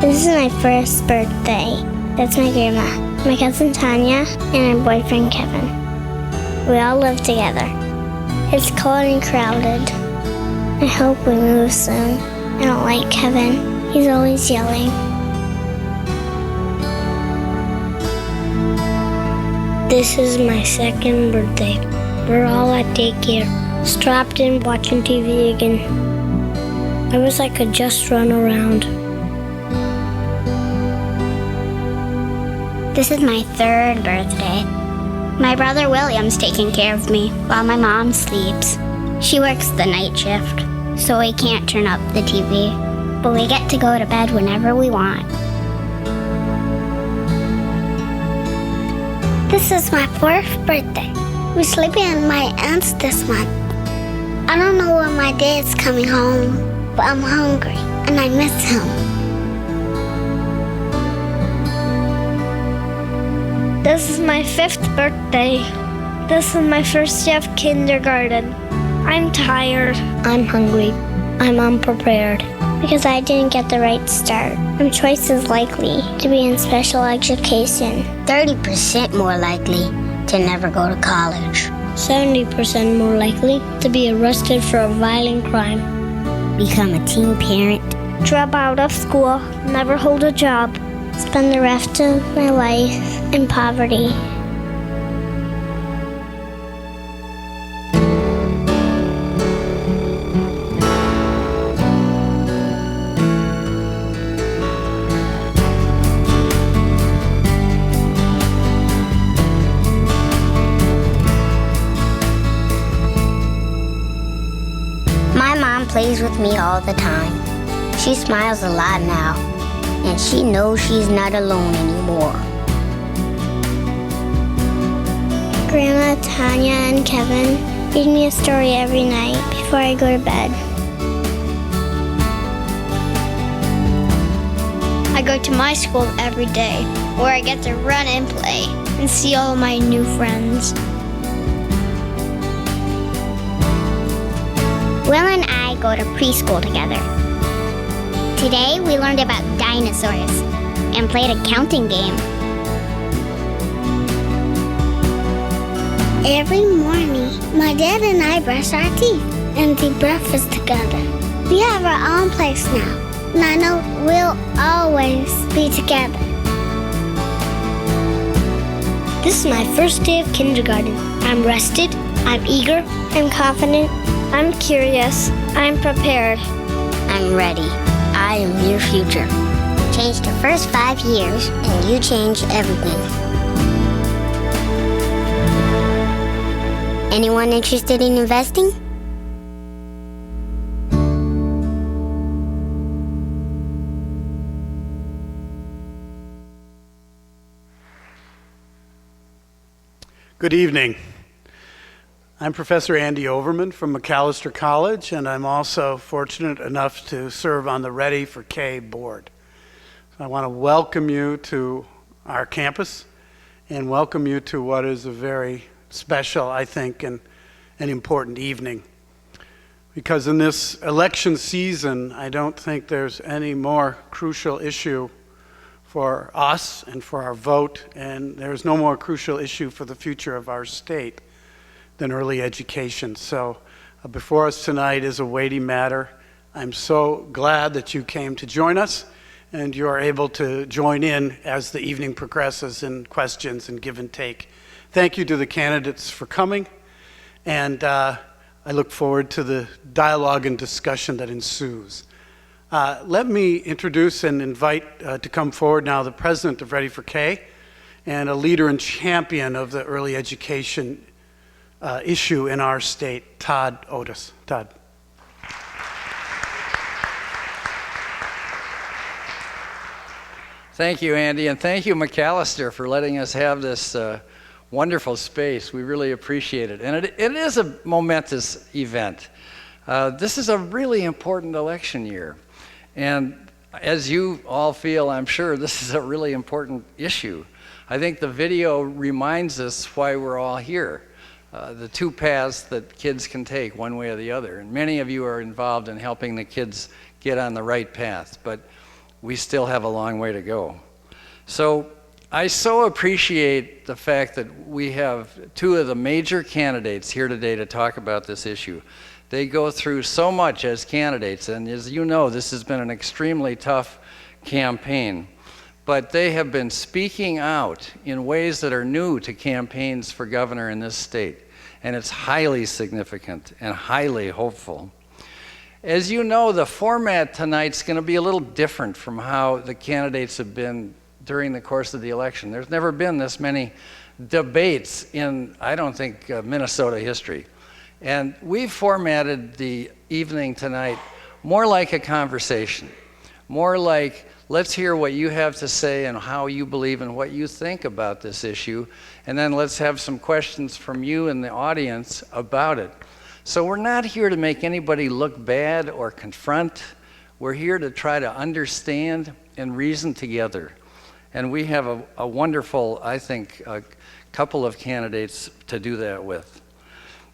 This is my first birthday. That's my grandma, my cousin Tanya, and her boyfriend Kevin. We all live together. It's cold and crowded. I hope we move soon. I don't like Kevin. He's always yelling. This is my second birthday. We're all at daycare, strapped in watching TV again. I wish I could just run around. This is my third birthday. My brother William's taking care of me while my mom sleeps. She works the night shift, so we can't turn up the TV, but we get to go to bed whenever we want. This is my fourth birthday. We're sleeping at my aunt's this month. I don't know when my dad's coming home, but I'm hungry and I miss him. This is my fifth birthday. This is my first day of kindergarten. I'm tired. I'm hungry. I'm unprepared because I didn't get the right start. I'm twice as likely to be in special education. 30% more likely to never go to college. 70% more likely to be arrested for a violent crime. Become a teen parent. Drop out of school. Never hold a job. Spend the rest of my life in poverty. My mom plays with me all the time. She smiles a lot now, and she knows she's not alone anymore. Grandma, Tanya, and Kevin read me a story every night before I go to bed. I go to my school every day, where I get to run and play and see all my new friends. Will and I go to preschool together. Today we learned about dinosaurs and played a counting game. Every morning, my dad and I brush our teeth and eat breakfast together. We have our own place now, and I know we'll always be together. This is my first day of kindergarten. I'm rested, I'm eager, I'm confident, I'm curious, I'm prepared. I'm ready. I am your future. Change the first 5 years, and you change everything. Anyone interested in investing? Good evening. I'm Professor Andy Overman from Macalester College, and I'm also fortunate enough to serve on the Ready for K board. I want to welcome you to our campus and welcome you to what is a very special, I think, and an important evening. Because in this election season, I don't think there's any more crucial issue for us and for our vote, and there's no more crucial issue for the future of our state than early education. So before us tonight is a weighty matter. I'm so glad that you came to join us, and you are able to join in as the evening progresses in questions and give and take. Thank you to the candidates for coming, and I look forward to the dialogue and discussion that ensues. Let me introduce and invite to come forward now the president of Ready for K and a leader and champion of the early education issue in our state, Todd Otis. Todd. Thank you, Andy, and thank you, Macalester, for letting us have this wonderful space. We really appreciate it. And it is a momentous event. This is a really important election year. And as you all feel, I'm sure, this is a really important issue. I think the video reminds us why we're all here. The two paths that kids can take, one way or the other. And many of you are involved in helping the kids get on the right path. But we still have a long way to go. So I so appreciate the fact that we have two of the major candidates here today to talk about this issue. They go through so much as candidates, and as you know, this has been an extremely tough campaign. But they have been speaking out in ways that are new to campaigns for governor in this state. And it's highly significant and highly hopeful. As you know, the format tonight's going to be a little different from how the candidates have been during the course of the election. There's never been this many debates in, I don't think, Minnesota history. And we've formatted the evening tonight more like a conversation, more like, let's hear what you have to say and how you believe and what you think about this issue, and then let's have some questions from you and the audience about it. So we're not here to make anybody look bad or confront. We're here to try to understand and reason together. And we have a wonderful, I think, couple of candidates to do that with.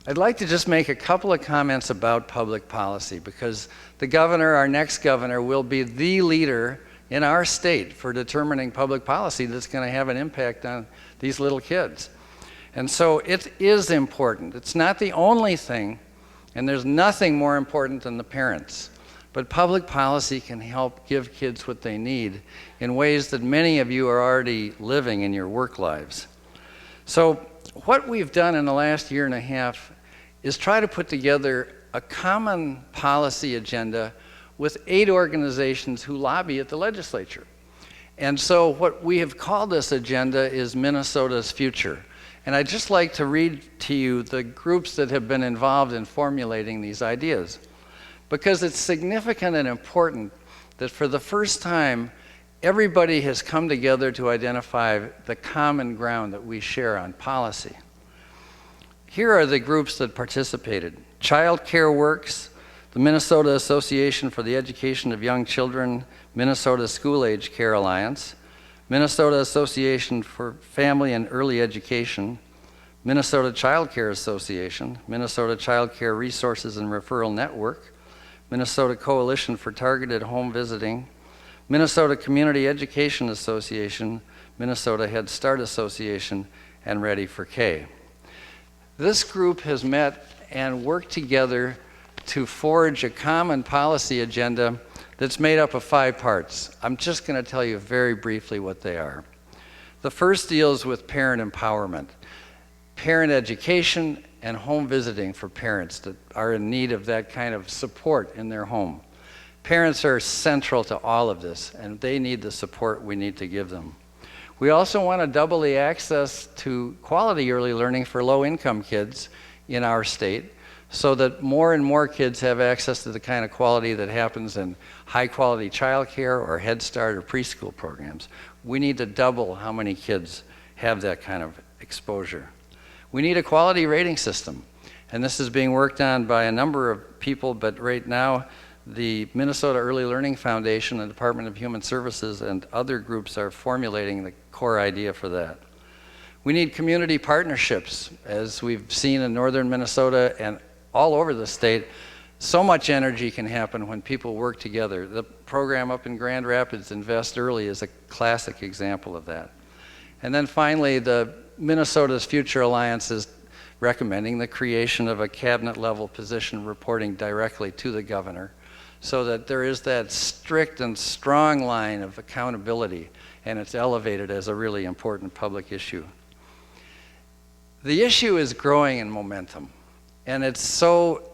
I'd like to just make a couple of comments about public policy, because the governor, our next governor, will be the leader in our state for determining public policy that's going to have an impact on these little kids. And so it is important. It's not the only thing, and there's nothing more important than the parents. But public policy can help give kids what they need in ways that many of you are already living in your work lives. So what we've done in the last year and a half is try to put together a common policy agenda with 8 organizations who lobby at the legislature. And so what we have called this agenda is Minnesota's Future. And I'd just like to read to you the groups that have been involved in formulating these ideas, because it's significant and important that for the first time, everybody has come together to identify the common ground that we share on policy. Here are the groups that participated: Child Care Works, the Minnesota Association for the Education of Young Children, Minnesota School Age Care Alliance, Minnesota Association for Family and Early Education, Minnesota Child Care Association, Minnesota Child Care Resources and Referral Network, Minnesota Coalition for Targeted Home Visiting, Minnesota Community Education Association, Minnesota Head Start Association, and Ready for K. This group has met and worked together to forge a common policy agenda that's made up of 5 parts. I'm just going to tell you very briefly what they are. The first deals with parent empowerment, parent education, and home visiting for parents that are in need of that kind of support in their home. Parents are central to all of this, and they need the support we need to give them. We also want to double the access to quality early learning for low-income kids in our state, so that more and more kids have access to the kind of quality that happens in high-quality childcare or Head Start or preschool programs. We need to double how many kids have that kind of exposure. We need a quality rating system, and this is being worked on by a number of people, but right now the Minnesota Early Learning Foundation, the Department of Human Services, and other groups are formulating the core idea for that. We need community partnerships, as we've seen in northern Minnesota and all over the state. So much energy can happen when people work together. The program up in Grand Rapids, Invest Early, is a classic example of that. And then finally, the Minnesota's Future Alliance is recommending the creation of a cabinet-level position reporting directly to the governor, so that there is that strict and strong line of accountability, and it's elevated as a really important public issue. The issue is growing in momentum, and it's so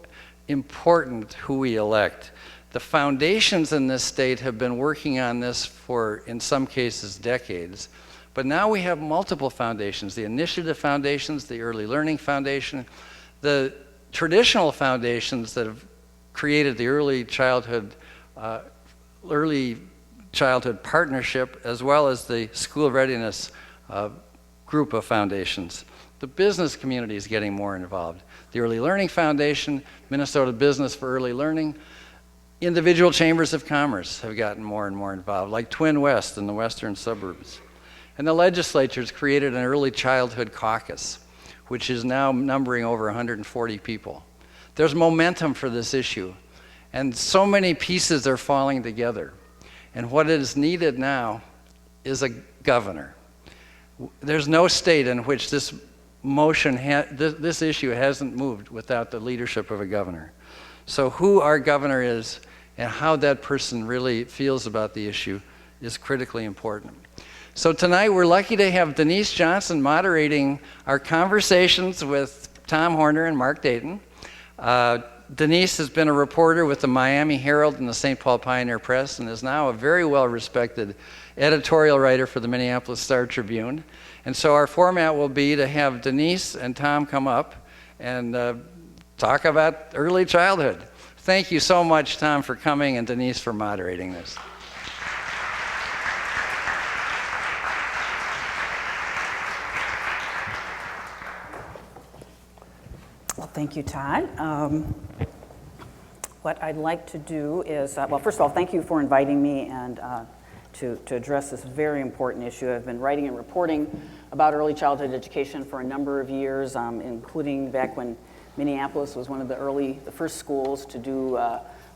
important who we elect. The foundations in this state have been working on this for, in some cases, decades, but now we have multiple foundations: the initiative foundations, the Early Learning Foundation, the traditional foundations that have created the early childhood partnership, as well as the school readiness group of foundations. The business community is getting more involved. The Early Learning Foundation, Minnesota Business for Early Learning, individual chambers of commerce have gotten more and more involved, like Twin West in the western suburbs. And the legislature's created an early childhood caucus, which is now numbering over 140 people. There's momentum for this issue, and so many pieces are falling together. And what is needed now is a governor. There's no state in which this this issue hasn't moved without the leadership of a governor. So who our governor is and how that person really feels about the issue is critically important. So tonight we're lucky to have Denise Johnson moderating our conversations with Tom Horner and Mark Dayton. Denise has been a reporter with the Miami Herald and the St. Paul Pioneer Press and is now a very well-respected editorial writer for the Minneapolis Star Tribune. And so our format will be to have Denise and Tom come up and talk about early childhood. Thank you so much, Tom, for coming, and Denise for moderating this. Well, thank you, Todd. What I'd like to do is, well, first of all, thank you for inviting me and to address this very important issue. I've been writing and reporting about early childhood education for a number of years, including back when Minneapolis was one of the first schools to do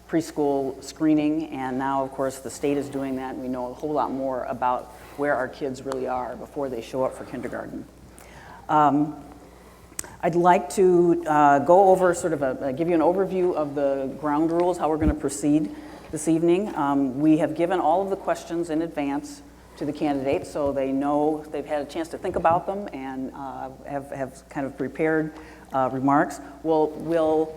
preschool screening, and now, of course, the state is doing that, and we know a whole lot more about where our kids really are before they show up for kindergarten. I'd like to go over give you an overview of the ground rules, how we're going to proceed this evening. We have given all of the questions in advance to the candidates, so they know they've had a chance to think about them and have kind of prepared remarks. We'll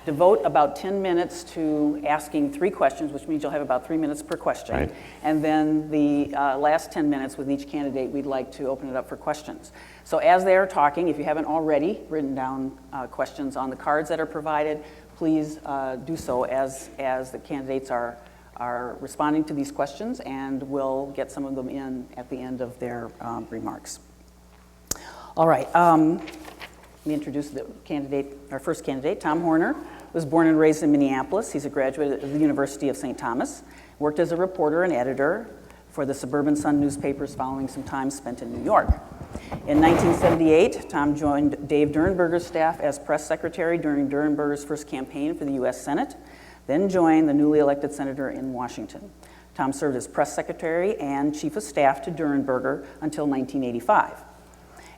devote about 10 minutes to asking 3 questions, which means you'll have about 3 minutes per question. Right. And then the last 10 minutes with each candidate, we'd like to open it up for questions. So as they are talking, if you haven't already written down questions on the cards that are provided, please do so as the candidates are responding to these questions, and we'll get some of them in at the end of their remarks. All right. Let me introduce our first candidate. Tom Horner was born and raised in Minneapolis. He's a graduate of the University of St. Thomas, worked as a reporter and editor for the Suburban Sun newspapers following some time spent in New York. In 1978, Tom joined Dave Durenberger's staff as press secretary during Durenberger's first campaign for the U.S. Senate, then joined the newly elected senator in Washington. Tom served as press secretary and chief of staff to Durenberger until 1985.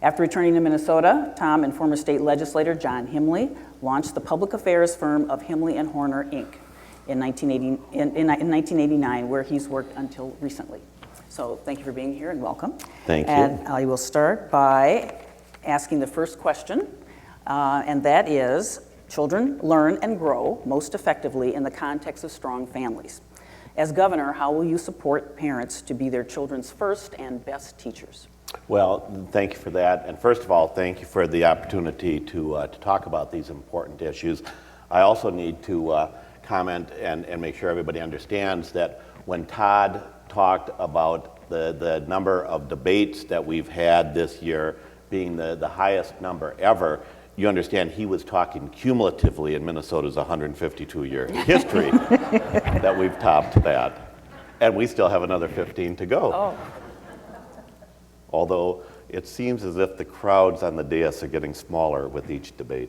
After returning to Minnesota, Tom and former state legislator John Himley launched the public affairs firm of Himley and Horner, Inc. in 1989, where he's worked until recently. So thank you for being here and welcome. Thank you. And I will start by asking the first question, and that is, children learn and grow most effectively in the context of strong families. As governor, how will you support parents to be their children's first and best teachers? Well, thank you for that. And first of all, thank you for the opportunity to talk about these important issues. I also need to comment and make sure everybody understands that when Todd talked about the number of debates that we've had this year being the highest number ever, you understand he was talking cumulatively in Minnesota's 152-year history that we've topped that. And we still have another 15 to go. Oh. Although it seems as if the crowds on the dais are getting smaller with each debate.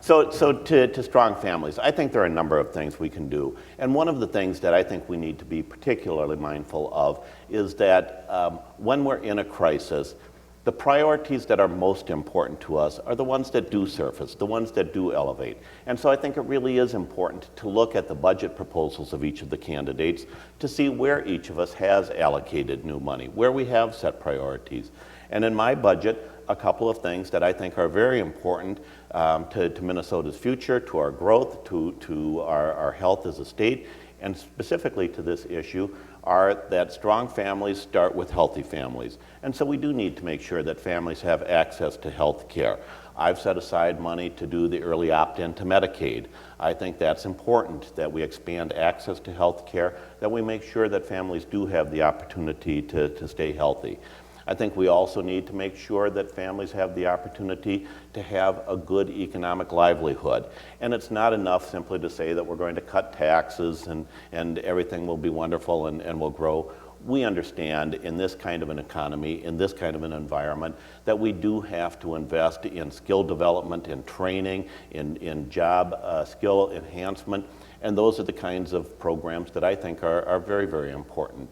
So to strong families, I think there are a number of things we can do. And one of the things that I think we need to be particularly mindful of is that when we're in a crisis, the priorities that are most important to us are the ones that do surface, the ones that do elevate. And so I think it really is important to look at the budget proposals of each of the candidates to see where each of us has allocated new money, where we have set priorities. And in my budget, a couple of things that I think are very important to Minnesota's future, to our growth, to our health as a state, and specifically to this issue, are that strong families start with healthy families. And so we do need to make sure that families have access to health care. I've set aside money to do the early opt-in to Medicaid. I think that's important that we expand access to health care, that we make sure that families do have the opportunity to stay healthy. I think we also need to make sure that families have the opportunity to have a good economic livelihood. And it's not enough simply to say that we're going to cut taxes and everything will be wonderful and will grow. We understand in this kind of an economy, in this kind of an environment, that we do have to invest in skill development, in training, in job skill enhancement. And those are the kinds of programs that I think are very, very important.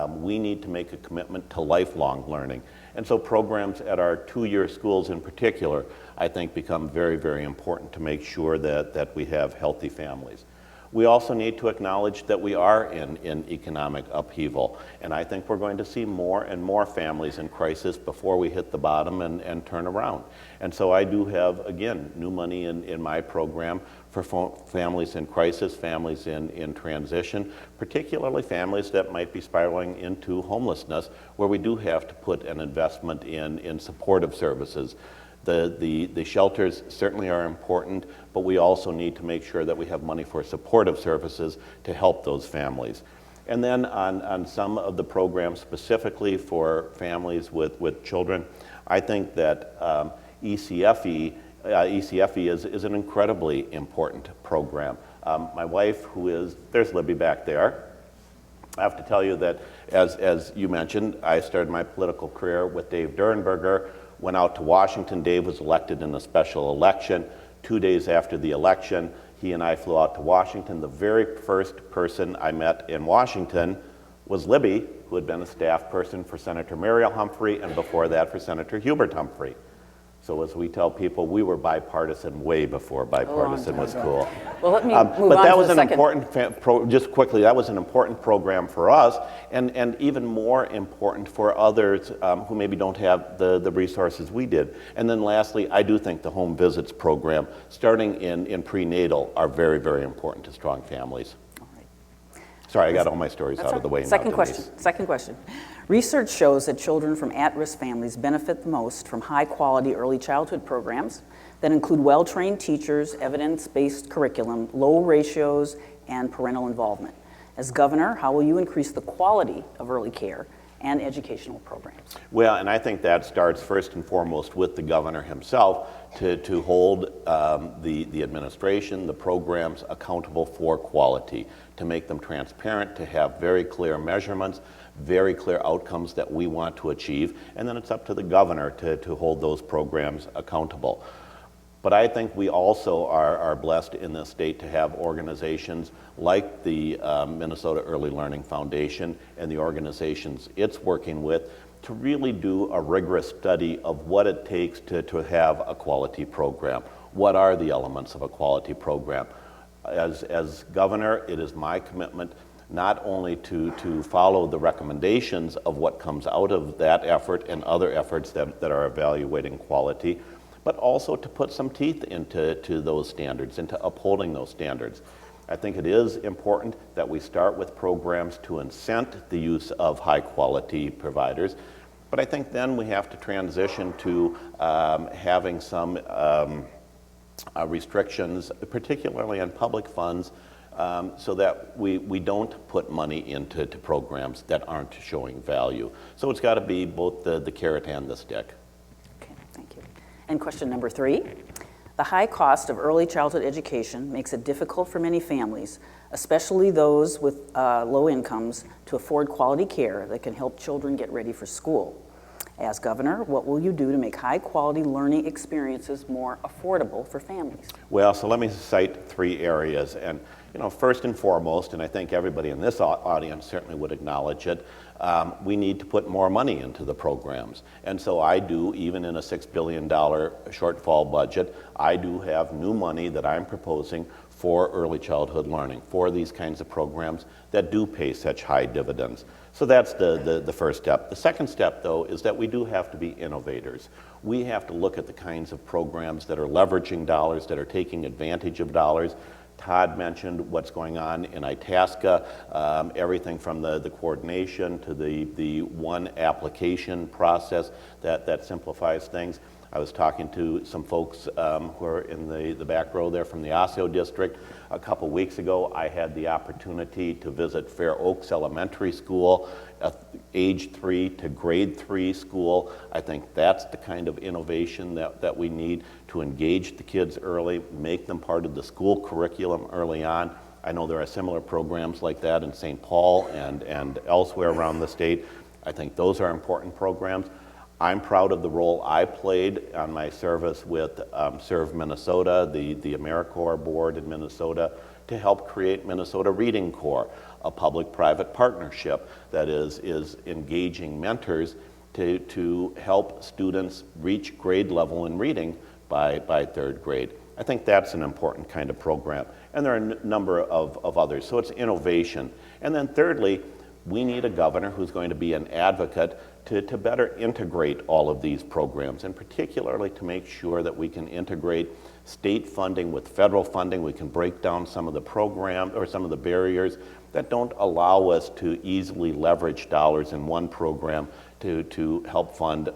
We need to make a commitment to lifelong learning. And so programs at our two-year schools in particular, I think, become very, very important to make sure that we have healthy families. We also need to acknowledge that we are in economic upheaval, and I think we're going to see more and more families in crisis before we hit the bottom and turn around. And so I do have, again, new money in my program for families in crisis, families in transition, particularly families that might be spiraling into homelessness, where we do have to put an investment in supportive services. The shelters certainly are important, but we also need to make sure that we have money for supportive services to help those families. And then on some of the programs specifically for families with children, I think that ECFE is an incredibly important program. My wife, there's Libby back there. I have to tell you that, as you mentioned, I started my political career with Dave Durenberger, went out to Washington. Dave was elected in a special election. 2 days after the election, he and I flew out to Washington. The very first person I met in Washington was Libby, who had been a staff person for Senator Muriel Humphrey, and before that for Senator Hubert Humphrey. So as we tell people, we were bipartisan way before bipartisan was cool. Well, let me move on but that to was the an second. important, just quickly, that was an important program for us, and even more important for others who maybe don't have the resources we did. And then lastly, I do think the home visits program, starting in prenatal, are very, very important to strong families. All right. Sorry, I got all my stories out of the way now. Second Denise. question. Research shows that children from at-risk families benefit the most from high-quality early childhood programs that include well-trained teachers, evidence-based curriculum, low ratios, and parental involvement. As governor, how will you increase the quality of early care and educational programs? Well, and I think that starts first and foremost with the governor himself to hold the administration, the programs accountable for quality, to make them transparent, to have very clear measurements, very clear outcomes that we want to achieve, and then it's up to the governor to hold those programs accountable. But I think we also are blessed in this state to have organizations like the Minnesota Early Learning Foundation and the organizations it's working with to really do a rigorous study of what it takes to have a quality program. What are the elements of a quality program? As governor, it is my commitment not only to follow the recommendations of what comes out of that effort and other efforts that are evaluating quality, but also to put some teeth into those standards, into upholding those standards. I think it is important that we start with programs to incent the use of high quality providers, but I think then we have to transition to having some restrictions, particularly on public funds, so that we don't put money into programs that aren't showing value. So it's got to be both the carrot and the stick. Okay, thank you. And question number 3. The high cost of early childhood education makes it difficult for many families, especially those with low incomes, to afford quality care that can help children get ready for school. As governor, what will you do to make high-quality learning experiences more affordable for families? Well, so let me cite 3 areas. And first and foremost, and I think everybody in this audience certainly would acknowledge it, we need to put more money into the programs. And so I do, even in a $6 billion shortfall budget, I do have new money that I'm proposing for early childhood learning, for these kinds of programs that do pay such high dividends. So that's the first step. The second step, though, is that we do have to be innovators. We have to look at the kinds of programs that are leveraging dollars, that are taking advantage of dollars. Todd mentioned what's going on in Itasca, everything from the coordination to the one application process that simplifies things. I was talking to some folks who are in the back row there from the Osseo district. A couple weeks ago, I had the opportunity to visit Fair Oaks Elementary School, age 3 to grade 3 school. I think that's the kind of innovation that we need to engage the kids early, make them part of the school curriculum early on. I know there are similar programs like that in St. Paul and elsewhere around the state. I think those are important programs. I'm proud of the role I played on my service with Serve Minnesota, the AmeriCorps board in Minnesota, to help create Minnesota Reading Corps, a public-private partnership that is engaging mentors to help students reach grade level in reading by third grade. I think that's an important kind of program. And there are a number of others. So it's innovation. And then thirdly, we need a governor who's going to be an advocate to better integrate all of these programs, and particularly to make sure that we can integrate state funding with federal funding. We can break down some of the programs or some of the barriers that don't allow us to easily leverage dollars in one program to help fund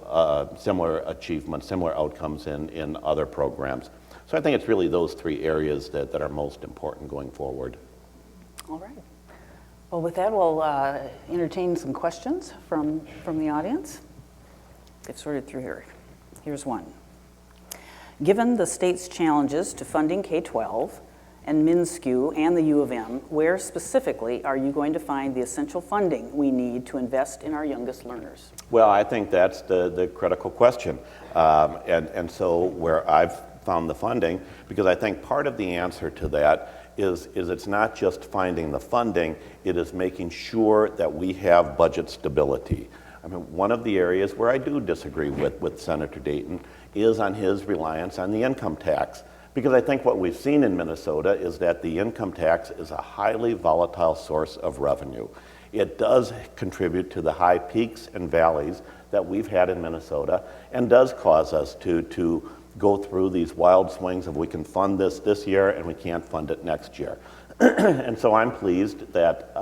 similar achievements, similar outcomes in other programs. So I think it's really those three areas that are most important going forward. All right. Well, with that, we'll entertain some questions from the audience. Get sorted through here. Here's one. Given the state's challenges to funding K-12 and MnSCU and the U of M, where specifically are you going to find the essential funding we need to invest in our youngest learners? Well, I think that's the critical question. And so where I've found the funding, because I think part of the answer to that is it's not just finding the funding, it is making sure that we have budget stability. I mean, one of the areas where I do disagree with Senator Dayton is on his reliance on the income tax. Because I think what we've seen in Minnesota is that the income tax is a highly volatile source of revenue. It does contribute to the high peaks and valleys that we've had in Minnesota, and does cause us to go through these wild swings of we can fund this year and we can't fund it next year. And so I'm pleased that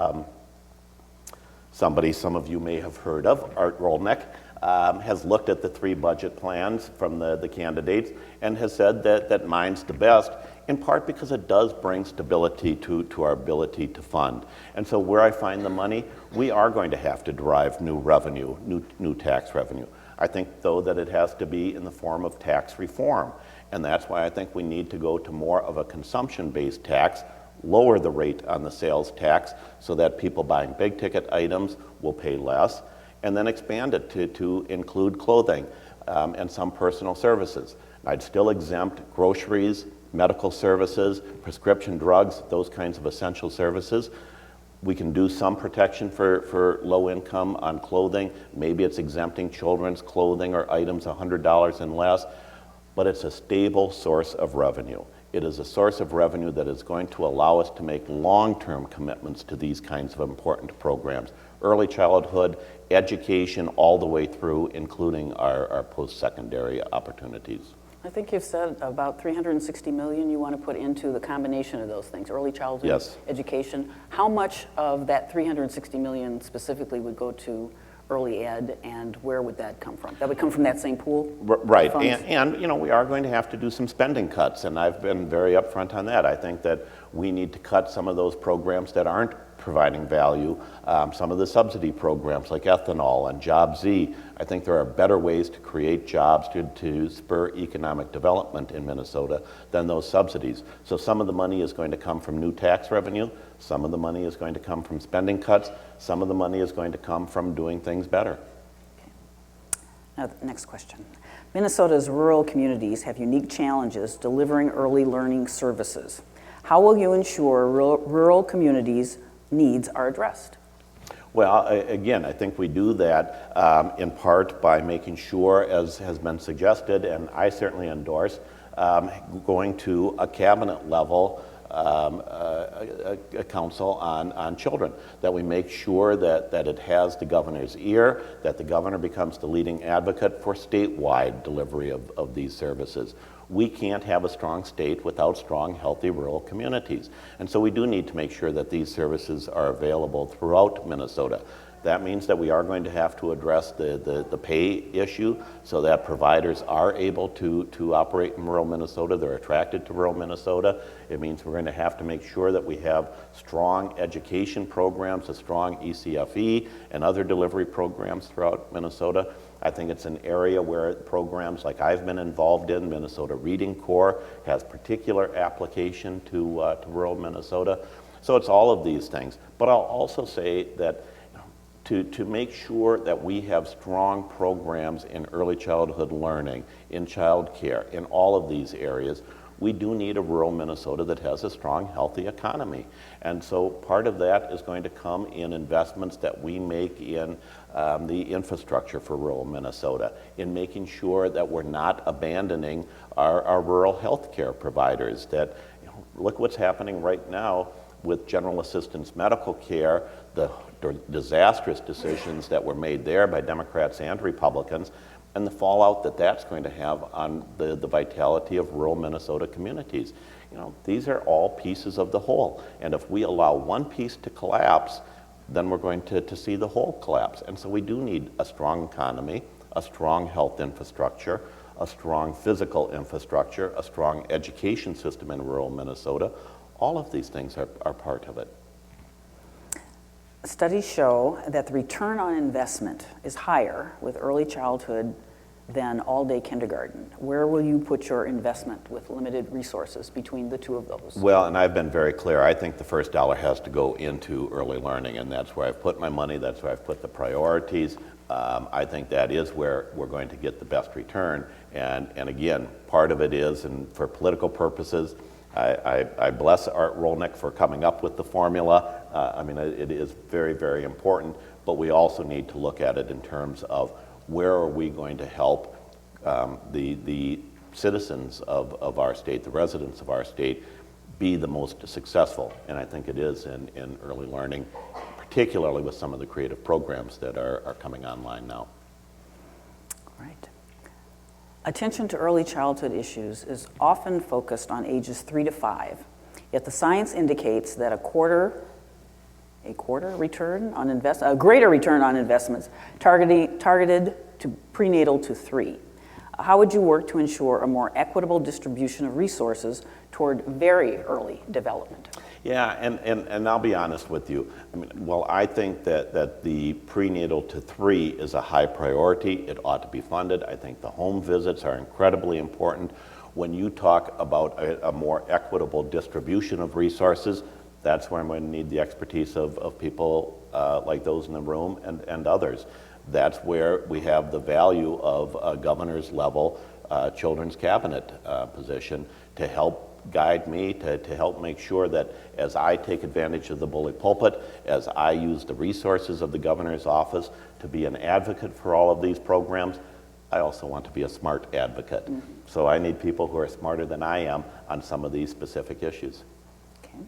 some of you may have heard of, Art Rolnick, has looked at the three budget plans from the candidates and has said that mine's the best, in part because it does bring stability to our ability to fund. And so where I find the money, we are going to have to derive new revenue, new tax revenue. I think, though, that it has to be in the form of tax reform. And that's why I think we need to go to more of a consumption-based tax, lower the rate on the sales tax so that people buying big-ticket items will pay less, and then expand it to include clothing and some personal services. I'd still exempt groceries, medical services, prescription drugs, those kinds of essential services. We can do some protection for low income on clothing. Maybe it's exempting children's clothing or items $100 and less, but it's a stable source of revenue. It is a source of revenue that is going to allow us to make long-term commitments to these kinds of important programs. Early childhood, education, all the way through, including our post-secondary opportunities. I think you've said about $360 million you want to put into the combination of those things, early childhood, yes, education. How much of that $360 million specifically would go to early ed, and where would that come from? That would come from that same pool? Right, and you know, we are going to have to do some spending cuts, and I've been very upfront on that. I think that we need to cut some of those programs that aren't providing value, some of the subsidy programs like ethanol and Job Z. I think there are better ways to create jobs to spur economic development in Minnesota than those subsidies. So some of the money is going to come from new tax revenue, some of the money is going to come from spending cuts, some of the money is going to come from doing things better. Okay. Now, the next question. Minnesota's rural communities have unique challenges delivering early learning services. How will you ensure rural communities' needs are addressed? Well, again, I think we do that in part by making sure, as has been suggested, and I certainly endorse, going to a cabinet level a council on children, that we make sure that it has the governor's ear, that the governor becomes the leading advocate for statewide delivery of these services. We can't have a strong state without strong, healthy rural communities. And so we do need to make sure that these services are available throughout Minnesota. That means that we are going to have to address the pay issue so that providers are able to operate in rural Minnesota. They're attracted to rural Minnesota. It means we're going to have to make sure that we have strong education programs, a strong ECFE, and other delivery programs throughout Minnesota. I think it's an area where programs like I've been involved in, Minnesota Reading Corps, has particular application to rural Minnesota. So it's all of these things. But I'll also say that to make sure that we have strong programs in early childhood learning, in child care, in all of these areas, we do need a rural Minnesota that has a strong, healthy economy. And so part of that is going to come in investments that we make in the infrastructure for rural Minnesota, in making sure that we're not abandoning our rural health care providers. That, look what's happening right now with general assistance medical care, the disastrous decisions that were made there by Democrats and Republicans, and the fallout that that's going to have on the vitality of rural Minnesota communities. These are all pieces of the whole. And if we allow one piece to collapse, then we're going to see the whole collapse. And so we do need a strong economy, a strong health infrastructure, a strong physical infrastructure, a strong education system in rural Minnesota. All of these things are part of it. Studies show that the return on investment is higher with early childhood than all-day kindergarten. Where will you put your investment with limited resources between the two of those? Well, and I've been very clear. I think the first dollar has to go into early learning, and that's where I've put my money. That's where I've put the priorities. I think that is where we're going to get the best return. And again, part of it is, and for political purposes, I bless Art Rolnick for coming up with the formula. It is very, very important, but we also need to look at it in terms of where are we going to help the citizens of our state, the residents of our state, be the most successful. And I think it is in early learning, particularly with some of the creative programs that are coming online now. Right. Attention to early childhood issues is often focused on ages 3 to 5, yet the science indicates that a greater return on investments targeted to prenatal to 3. How would you work to ensure a more equitable distribution of resources toward very early development? Yeah, and I'll be honest with you. While I think that the prenatal to 3 is a high priority, it ought to be funded. I think the home visits are incredibly important. When you talk about a more equitable distribution of resources, that's where I'm going to need the expertise of people like those in the room and others. That's where we have the value of a governor's level children's cabinet position to help guide me, to help make sure that as I take advantage of the bully pulpit, as I use the resources of the governor's office to be an advocate for all of these programs, I also want to be a smart advocate. Mm-hmm. So I need people who are smarter than I am on some of these specific issues. Okay.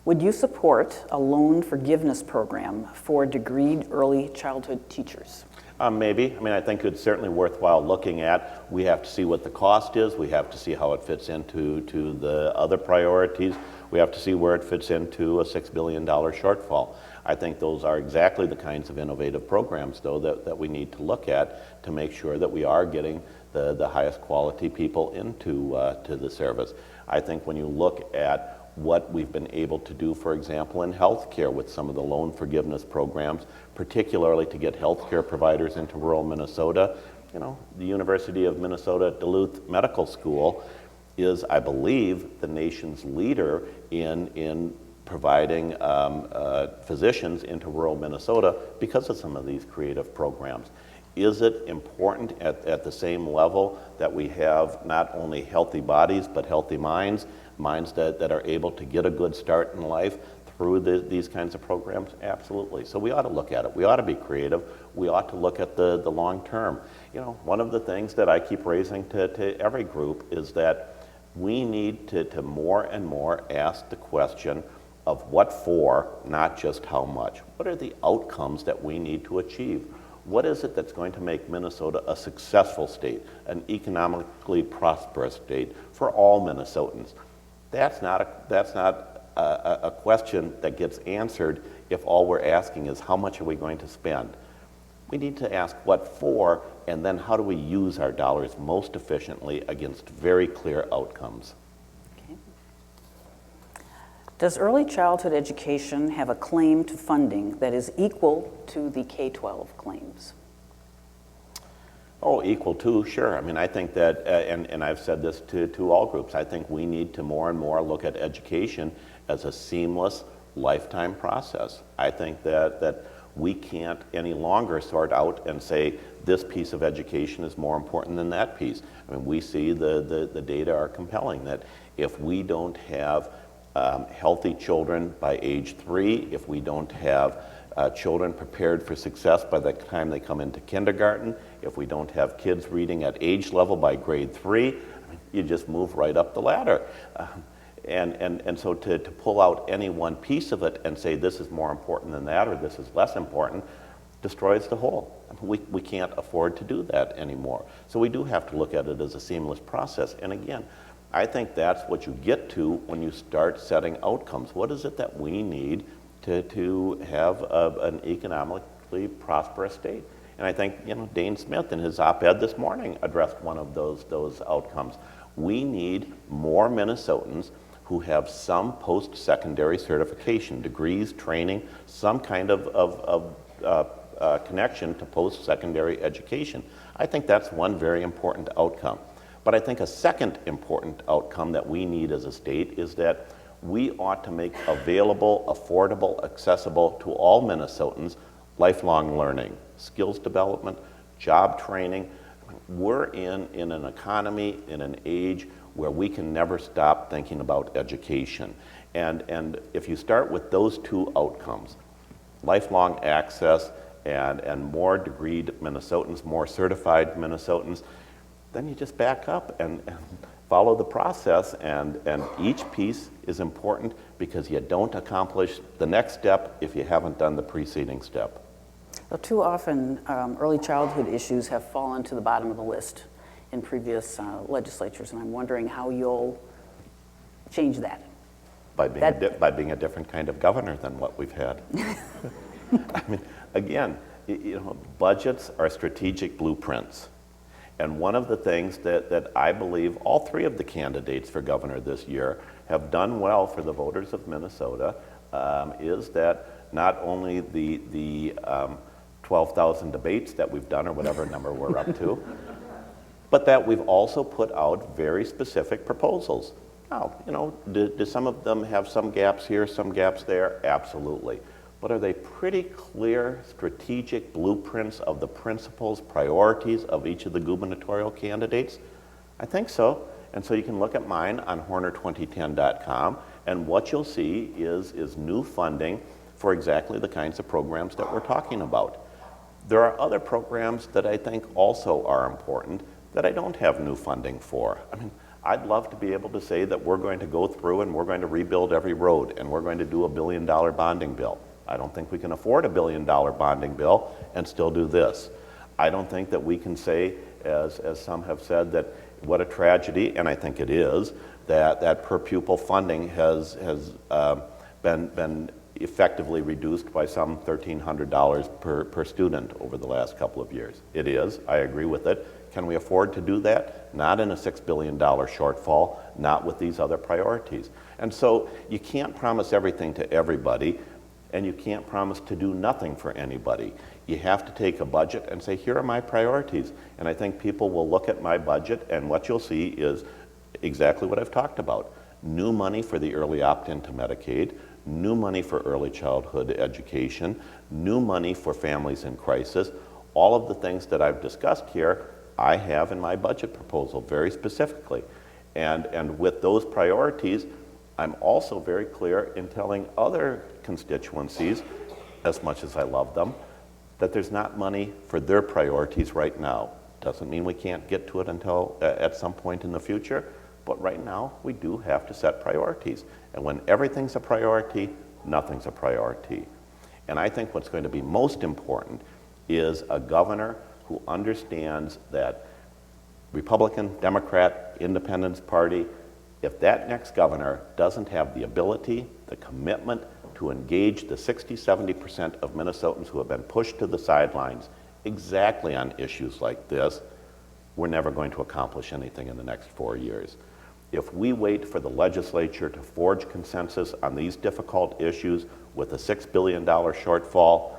Would you support a loan forgiveness program for degreed early childhood teachers? Maybe. I think it's certainly worthwhile looking at. We have to see what the cost is. We have to see how it fits into the other priorities. We have to see where it fits into a $6 billion shortfall. I think those are exactly the kinds of innovative programs, though, that we need to look at to make sure that we are getting the highest quality people into to the service. I think when you look at what we've been able to do, for example, in healthcare with some of the loan forgiveness programs, particularly to get healthcare providers into rural Minnesota. The University of Minnesota Duluth Medical School is, I believe, the nation's leader in providing physicians into rural Minnesota because of some of these creative programs. Is it important at the same level that we have not only healthy bodies but healthy minds that are able to get a good start in life through these kinds of programs? Absolutely. So we ought to look at it. We ought to be creative. We ought to look at the long term. One of the things that I keep raising to every group is that we need to more and more ask the question of what for, not just how much. What are the outcomes that we need to achieve? What is it that's going to make Minnesota a successful state, an economically prosperous state for all Minnesotans? That's not a question that gets answered if all we're asking is how much are we going to spend. We need to ask what for, and then how do we use our dollars most efficiently against very clear outcomes. Okay. Does early childhood education have a claim to funding that is equal to the K-12 claims? Oh, equal to, sure. I think that, and I've said this to all groups, I think we need to more and more look at education as a seamless lifetime process. I think that we can't any longer sort out and say this piece of education is more important than that piece. I mean, we see the data are compelling that if we don't have healthy children by age 3, if we don't have children prepared for success by the time they come into kindergarten, if we don't have kids reading at age level by grade 3, I mean, you just move right up the ladder. And so to pull out any one piece of it and say this is more important than that or this is less important destroys the whole. I mean, we can't afford to do that anymore. So we do have to look at it as a seamless process. And again, I think that's what you get to when you start setting outcomes. What is it that we need to have an economically prosperous state? And I think, you know, Dane Smith in his op-ed this morning addressed one of those outcomes. We need more Minnesotans who have some post-secondary certification, degrees, training, some kind of connection to post-secondary education. I think that's one very important outcome. But I think a second important outcome that we need as a state is that we ought to make available, affordable, accessible to all Minnesotans lifelong learning, skills development, job training. We're in an economy, in an age where we can never stop thinking about education. And if you start with those two outcomes, lifelong access and more degreed Minnesotans, more certified Minnesotans, then you just back up and follow the process, and each piece is important because you don't accomplish the next step if you haven't done the preceding step. Well, too often, early childhood issues have fallen to the bottom of the list in previous legislatures, and I'm wondering how you'll change that. By being a different kind of governor than what we've had. I mean, again, you know, budgets are strategic blueprints. And one of the things that I believe all three of the candidates for governor this year have done well for the voters of Minnesota is that not only the 12,000 debates that we've done, or whatever number we're up to, but that we've also put out very specific proposals. Now, you know, do some of them have some gaps here, some gaps there? Absolutely. But are they pretty clear strategic blueprints of the principles, priorities of each of the gubernatorial candidates? I think so. And so you can look at mine on Horner2010.com, and what you'll see is new funding for exactly the kinds of programs that we're talking about. There are other programs that I think also are important that I don't have new funding for. I mean, I'd love to be able to say that we're going to go through and we're going to rebuild every road and we're going to do a $1 billion bonding bill. I don't think we can afford a $1 billion bonding bill and still do this. I don't think that we can say, as some have said, that what a tragedy, and I think it is, that per pupil funding has been effectively reduced by some $1,300 per student over the last couple of years. It is, I agree with it. Can we afford to do that? Not in a $6 billion shortfall, not with these other priorities. And so you can't promise everything to everybody, and you can't promise to do nothing for anybody. You have to take a budget and say, here are my priorities. And I think people will look at my budget, and what you'll see is exactly what I've talked about. New money for the early opt-in to Medicaid, new money for early childhood education, new money for families in crisis. All of the things that I've discussed here, I have in my budget proposal very specifically. And with those priorities, I'm also very clear in telling other constituencies, as much as I love them, that there's not money for their priorities right now. Doesn't mean we can't get to it until at some point in the future, but right now we do have to set priorities. And when everything's a priority, nothing's a priority. And I think what's going to be most important is a governor who understands that Republican, Democrat, Independence Party, if that next governor doesn't have the ability, the commitment to engage the 60-70% of Minnesotans who have been pushed to the sidelines exactly on issues like this, we're never going to accomplish anything in the next 4 years. If we wait for the legislature to forge consensus on these difficult issues with a $6 billion shortfall,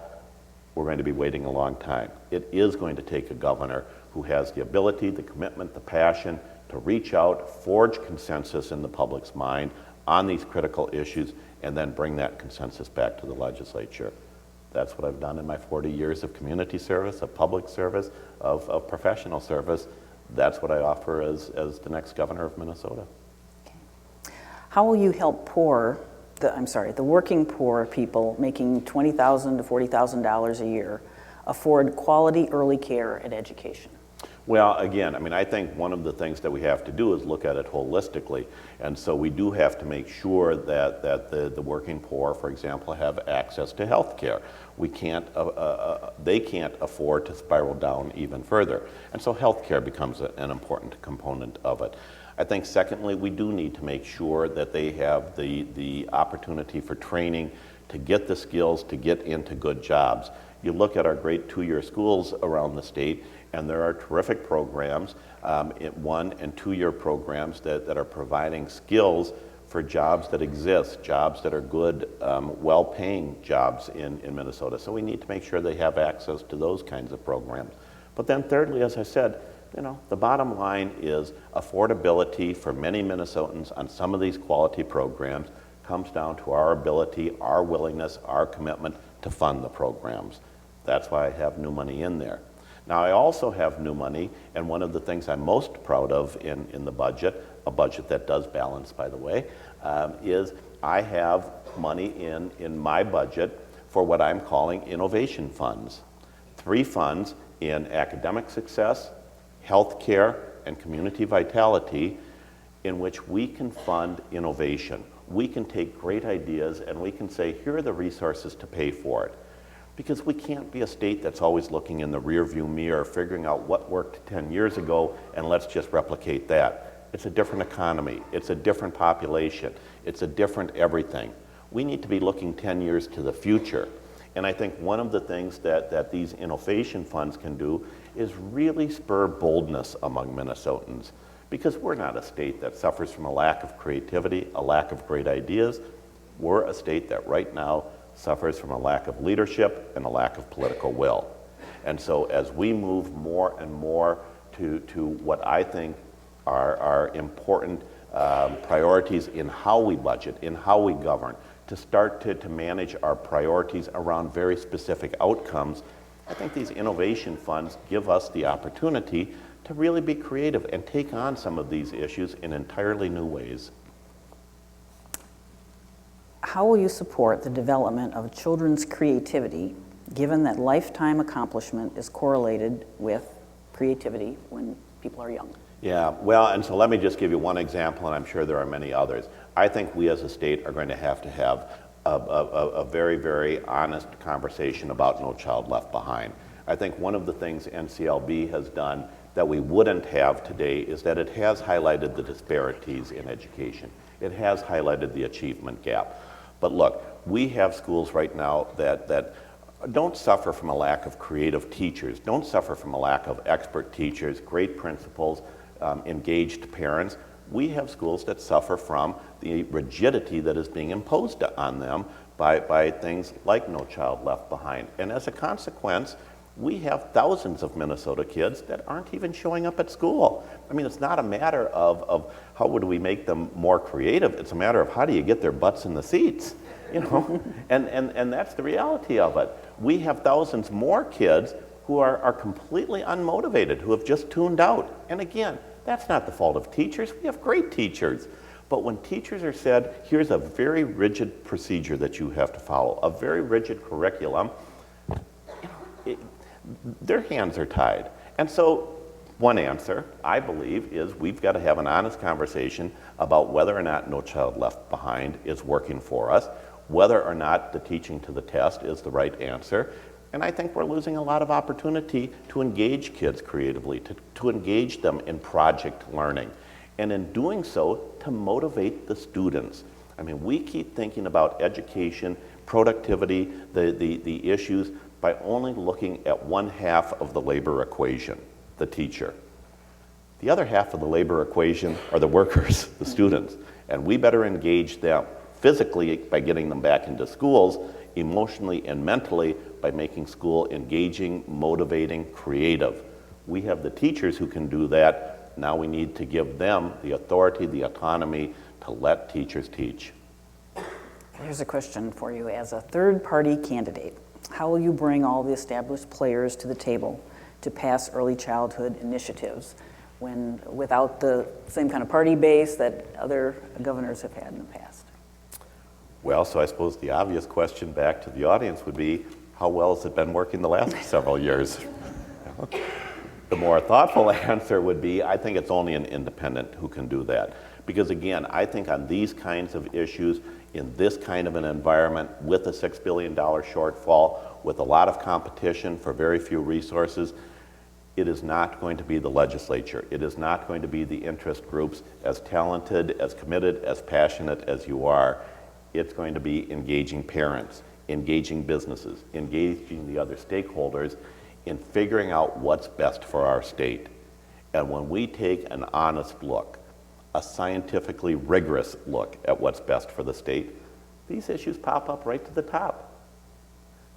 we're going to be waiting a long time. It is going to take a governor who has the ability, the commitment, the passion to reach out, forge consensus in the public's mind on these critical issues, and then bring that consensus back to the legislature. That's what I've done in my 40 years of community service, of public service, of professional service. That's what I offer as the next governor of Minnesota. How will you help the working poor people making $20,000 to $40,000 a year afford quality early care and education? Well, again, I think one of the things that we have to do is look at it holistically. And so we do have to make sure that the working poor, for example, have access to health care. They can't afford to spiral down even further. And so health care becomes an important component of it. I think secondly, we do need to make sure that they have the opportunity for training to get the skills to get into good jobs. You look at our great two-year schools around the state, and there are terrific programs, 1- and 2-year programs that are providing skills for jobs that exist, jobs that are good, well-paying jobs in Minnesota. So we need to make sure they have access to those kinds of programs. But then thirdly, as I said, the bottom line is affordability for many Minnesotans on some of these quality programs comes down to our ability, our willingness, our commitment to fund the programs. That's why I have new money in there. Now, I also have new money, and one of the things I'm most proud of in the budget, a budget that does balance, by the way, is I have money in my budget for what I'm calling innovation funds. 3 funds in academic success, healthcare, and community vitality, in which we can fund innovation. We can take great ideas and we can say, here are the resources to pay for it. Because we can't be a state that's always looking in the rearview mirror, figuring out what worked 10 years ago, and let's just replicate that. It's a different economy. It's a different population. It's a different everything. We need to be looking 10 years to the future. And I think one of the things that these innovation funds can do is really spur boldness among Minnesotans. Because we're not a state that suffers from a lack of creativity, a lack of great ideas. We're a state that right now suffers from a lack of leadership and a lack of political will. And so as we move more and more to what I think are important priorities in how we budget, in how we govern, to start to manage our priorities around very specific outcomes, I think these innovation funds give us the opportunity to really be creative and take on some of these issues in entirely new ways. How will you support the development of children's creativity, given that lifetime accomplishment is correlated with creativity when people are young? Yeah, well, and so let me just give you one example, and I'm sure there are many others. I think we as a state are going to have a very, very honest conversation about No Child Left Behind. I think one of the things NCLB has done that we wouldn't have today is that it has highlighted the disparities in education. It has highlighted the achievement gap. But look, we have schools right now that don't suffer from a lack of creative teachers, don't suffer from a lack of expert teachers, great principals, engaged parents. We have schools that suffer from the rigidity that is being imposed on them by things like No Child Left Behind. And as a consequence, we have thousands of Minnesota kids that aren't even showing up at school. I mean, it's not a matter of how would we make them more creative, it's a matter of how do you get their butts in the seats, and that's the reality of it. We have thousands more kids who are completely unmotivated, who have just tuned out. And again, that's not the fault of teachers. We have great teachers. But when teachers are said, here's a very rigid procedure that you have to follow, a very rigid curriculum, their hands are tied. And so one answer, I believe, is we've got to have an honest conversation about whether or not No Child Left Behind is working for us, whether or not the teaching to the test is the right answer. And I think we're losing a lot of opportunity to engage kids creatively, to engage them in project learning. And in doing so, to motivate the students. I mean, we keep thinking about education, productivity, the issues, by only looking at one half of the labor equation, the teacher. The other half of the labor equation are the workers, the students, and we better engage them physically by getting them back into schools, emotionally and mentally by making school engaging, motivating, creative. We have the teachers who can do that. Now we need to give them the authority, the autonomy to let teachers teach. Here's a question for you as a third-party candidate. How will you bring all the established players to the table to pass early childhood initiatives without the same kind of party base that other governors have had in the past? Well, so I suppose the obvious question back to the audience would be, how well has it been working the last several years? The more thoughtful answer would be, I think it's only an independent who can do that. Because again, I think on these kinds of issues, in this kind of an environment, with a $6 billion shortfall, with a lot of competition for very few resources, it is not going to be the legislature. It is not going to be the interest groups, as talented, as committed, as passionate as you are. It's going to be engaging parents, engaging businesses, engaging the other stakeholders in figuring out what's best for our state. And when we take an honest look, a scientifically rigorous look at what's best for the state, these issues pop up right to the top.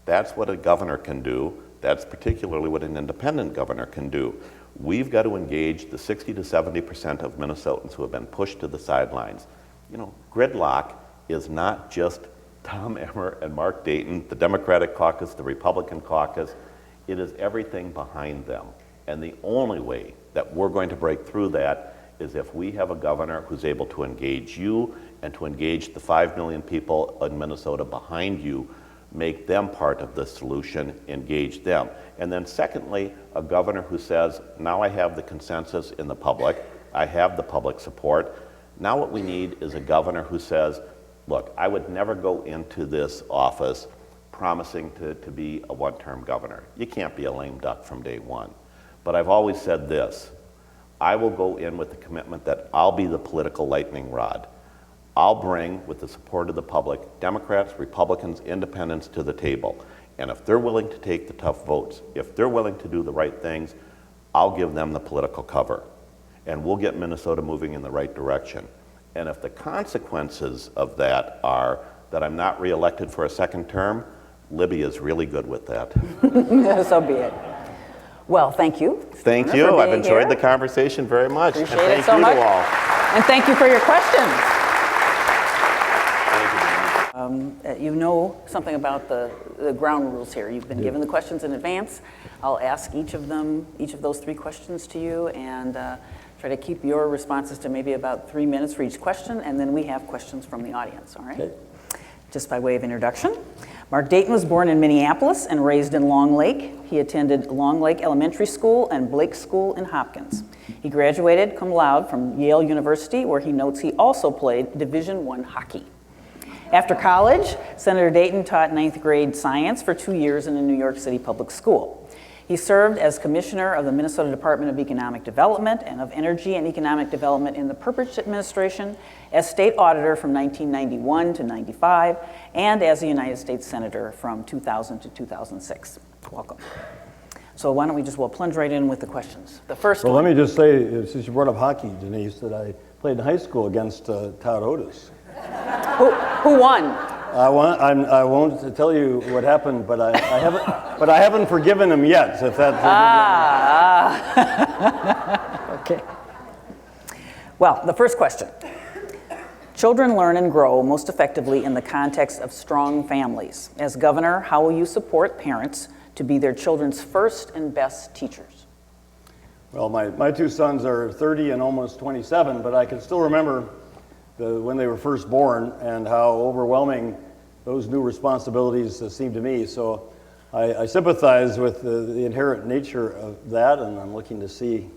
That's what a governor can do. That's particularly what an independent governor can do. We've got to engage the 60 to 70% of Minnesotans who have been pushed to the sidelines. You know, gridlock is not just Tom Emmer and Mark Dayton, the Democratic caucus, the Republican caucus. It is everything behind them. And the only way that we're going to break through that is if we have a governor who's able to engage you and to engage the 5 million people in Minnesota behind you, make them part of the solution, engage them. And then secondly, a governor who says, now I have the consensus in the public, I have the public support. Now what we need is a governor who says, look, I would never go into this office promising to be a one-term governor. You can't be a lame duck from day one. But I've always said this, I will go in with the commitment that I'll be the political lightning rod. I'll bring, with the support of the public, Democrats, Republicans, independents to the table. And if they're willing to take the tough votes, if they're willing to do the right things, I'll give them the political cover. And we'll get Minnesota moving in the right direction. And if the consequences of that are that I'm not reelected for a second term, Libby is really good with that. So be it. Well, thank you. Thank you. I've enjoyed the conversation very much. Appreciate and it so much. Thank you to all. And thank you for your questions. Thank you. You know something about the ground rules here. You've been given the questions in advance. I'll ask each of those 3 questions to you, and try to keep your responses to maybe about 3 minutes for each question, and then we have questions from the audience, all right? Okay. Just by way of introduction, Mark Dayton was born in Minneapolis and raised in Long Lake. He attended Long Lake Elementary School and Blake School in Hopkins. He graduated cum laude from Yale University, where he notes he also played Division I hockey. After college, Senator Dayton taught 9th grade science for 2 years in a New York City public school. He served as commissioner of the Minnesota Department of Economic Development and of Energy and Economic Development in the Purpich administration, as state auditor from 1991 to 95, and as a United States Senator from 2000 to 2006. Welcome. So why don't we we'll plunge right in with the questions. The first one. Well, let me just say, since you brought up hockey, Denise, that I played in high school against Todd Otis. Who won? I won't tell you what happened, but I haven't forgiven him yet. If that's okay. Well, the first question: children learn and grow most effectively in the context of strong families. As governor, how will you support parents to be their children's first and best teachers? Well, my 2 sons are 30 and almost 27, but I can still remember when they were first born and how overwhelming those new responsibilities seemed to me. So I sympathize with the inherent nature of that, and I'm looking to see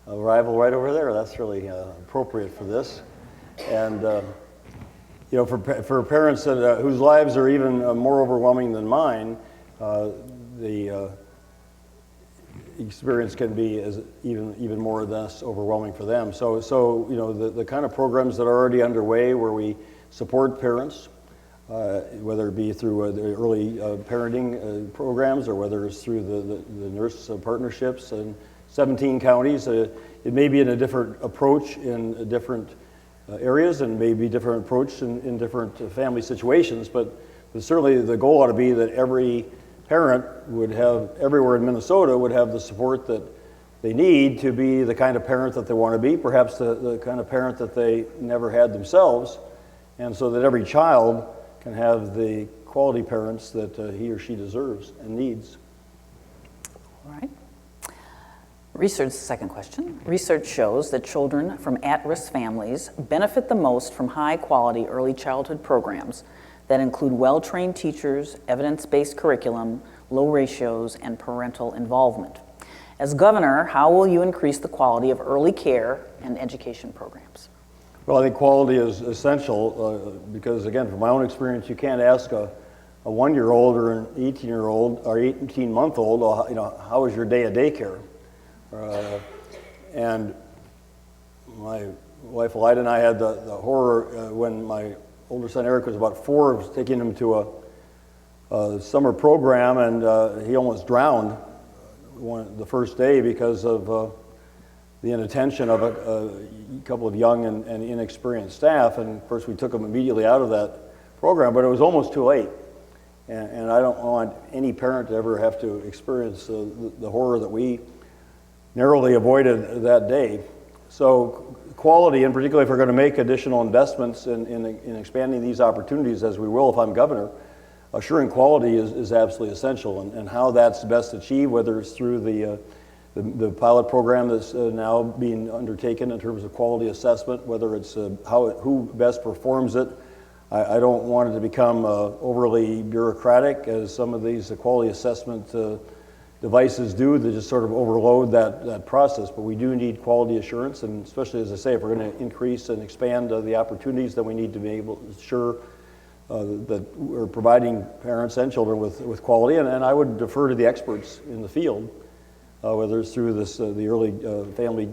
a rival right over there. That's really appropriate for this. And you know, for parents whose lives are even more overwhelming than mine, the experience can be even more or less overwhelming for them. So you know, the kind of programs that are already underway where we support parents, whether it be through the early parenting programs or whether it's through the nurse partnerships in 17 counties. It may be in a different approach in different areas and maybe different approach in different family situations, but certainly the goal ought to be that every parent would have, everywhere in Minnesota, would have the support that they need to be the kind of parent that they want to be, perhaps the kind of parent that they never had themselves, and so that every child can have the quality parents that he or she deserves and needs. All right. Research, second question. Research shows that children from at-risk families benefit the most from high-quality early childhood programs that include well-trained teachers, evidence-based curriculum, low ratios, and parental involvement. As governor, how will you increase the quality of early care and education programs? Well, I think quality is essential because, again, from my own experience, you can't ask a 1-year-old or an 18-year-old or 18-month-old, how was your day of daycare? And my wife Elida and I had the horror when my older son Eric was about 4, was taking him to a summer program, and he almost drowned the first day because of the inattention of a couple of young and inexperienced staff. And of course we took him immediately out of that program, but it was almost too late. And I don't want any parent to ever have to experience the horror that we narrowly avoided that day. So quality, and particularly if we're going to make additional investments in expanding these opportunities, as we will if I'm governor, assuring quality is absolutely essential. And how that's best achieved, whether it's through the pilot program that's now being undertaken in terms of quality assessment, whether it's who best performs it. I don't want it to become overly bureaucratic, as some of these quality assessment devices do, that just sort of overload that process. But we do need quality assurance, and especially, as I say, if we're going to increase and expand the opportunities, then we need to be able to ensure that we're providing parents and children with quality. And I would defer to the experts in the field, whether it's through the early family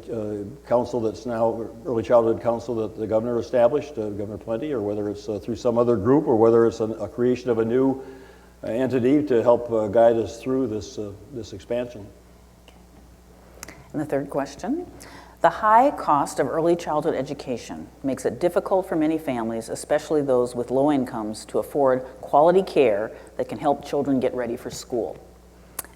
council that's now early childhood council that the governor established, Governor Plenty, or whether it's through some other group, or whether it's a creation of a new entity to help guide us through this expansion. And the third question. The high cost of early childhood education makes it difficult for many families, especially those with low incomes, to afford quality care that can help children get ready for school.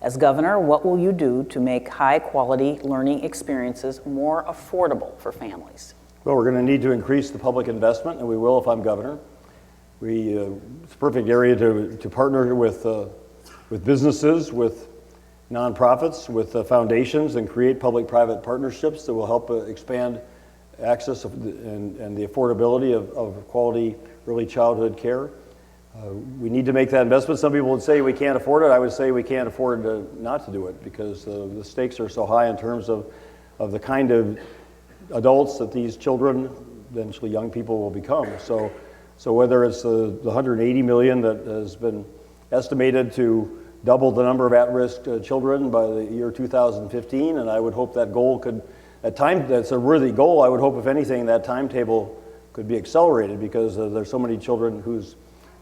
As governor, what will you do to make high-quality learning experiences more affordable for families? Well, we're going to need to increase the public investment, and we will if I'm governor. It's a perfect area to partner with businesses, with nonprofits, with foundations, and create public-private partnerships that will help expand access and the affordability of quality early childhood care. We need to make that investment. Some people would say we can't afford it. I would say we can't afford not to do it, because the stakes are so high in terms of the kind of adults that these children, eventually young people, will become. So whether it's the $180 million that has been estimated to double the number of at-risk children by the year 2015, and I would hope that goal that's a worthy goal. I would hope, if anything, that timetable could be accelerated, because there's so many children whose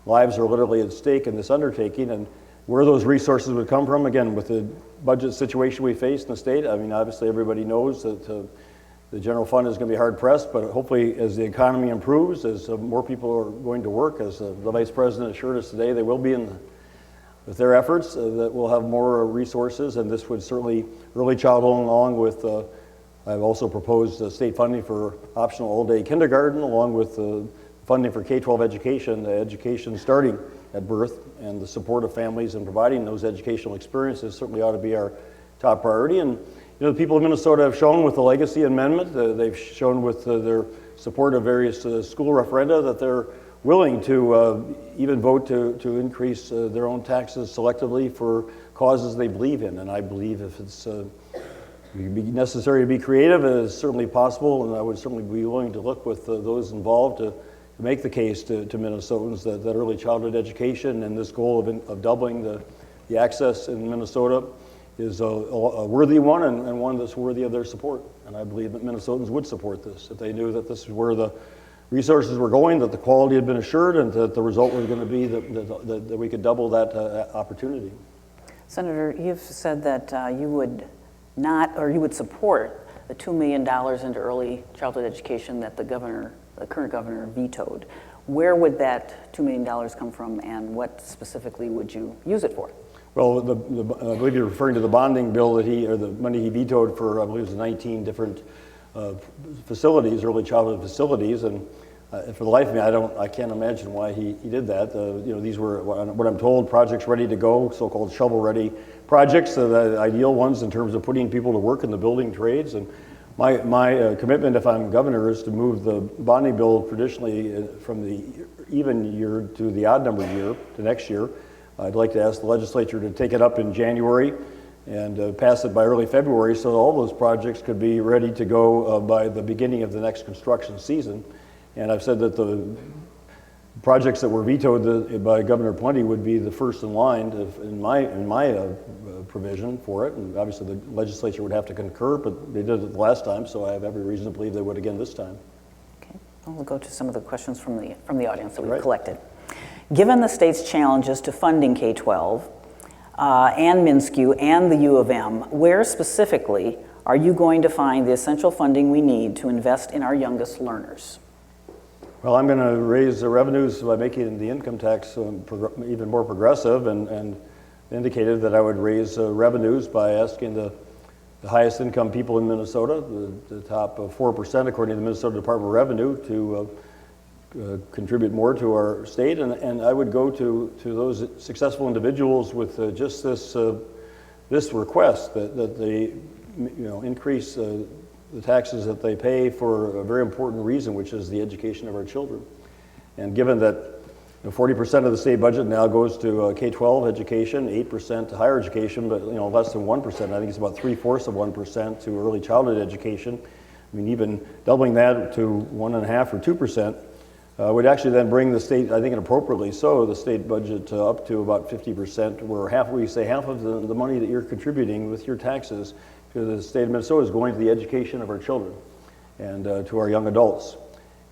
lives are literally at stake in this undertaking, and where those resources would come from, again, with the budget situation we face in the state. I mean, obviously everybody knows that the general fund is going to be hard pressed, but hopefully as the economy improves, as more people are going to work, as the Vice President assured us today, they will be with their efforts, that we'll have more resources. And this would certainly, early childhood, along with, I've also proposed state funding for optional all-day kindergarten, along with funding for K-12 education starting at birth, and the support of families and providing those educational experiences certainly ought to be our top priority. And the people of Minnesota have shown with the Legacy Amendment, they've shown with their support of various school referenda, that they're willing to even vote to increase their own taxes selectively for causes they believe in. And I believe if it's necessary to be creative, it is certainly possible, and I would certainly be willing to look with those involved to make the case to Minnesotans that early childhood education and this goal of doubling the access in Minnesota is a worthy one, and one that's worthy of their support. And I believe that Minnesotans would support this if they knew that this is where the resources were going, that the quality had been assured, and that the result was going to be that we could double that opportunity. Senator, you've said that you would support the $2 million into early childhood education that the current governor vetoed. Where would that $2 million come from, and what specifically would you use it for? Well, I believe you're referring to the bonding bill or the money he vetoed for, I believe it was 19 different facilities, early childhood facilities, and For the life of me, I can't imagine why he did that. These were, what I'm told, projects ready to go, so-called shovel-ready projects, the ideal ones in terms of putting people to work in the building trades. And my commitment, if I'm governor, is to move the bonding bill traditionally from the even year to the odd number year to next year. I'd like to ask the legislature to take it up in January and pass it by early February so all those projects could be ready to go by the beginning of the next construction season. And I've said that the projects that were vetoed by Governor Plenty would be the first in line in my provision for it. And obviously the legislature would have to concur, but they did it the last time, so I have every reason to believe they would again this time. Okay, well, we'll go to some of the questions from the audience that we've collected. Given the state's challenges to funding K-12 and MnSCU and the U of M, where specifically are you going to find the essential funding we need to invest in our youngest learners? Well, I'm going to raise the revenues by making the income tax even more progressive, and indicated that I would raise revenues by asking the highest income people in Minnesota, the top 4% according to the Minnesota Department of Revenue, to contribute more to our state, and I would go to those successful individuals with just this request that they increase the taxes that they pay for a very important reason, which is the education of our children. And given that 40% of the state budget now goes to K-12 education, 8% to higher education, but less than 1%. I think it's about 3/4 of 1% to early childhood education. I mean, even doubling that to 1.5% or 2% would actually then bring the state, I think appropriately so, the state budget up to about 50%, where half of the money that you're contributing with your taxes to the state of Minnesota is going to the education of our children and to our young adults.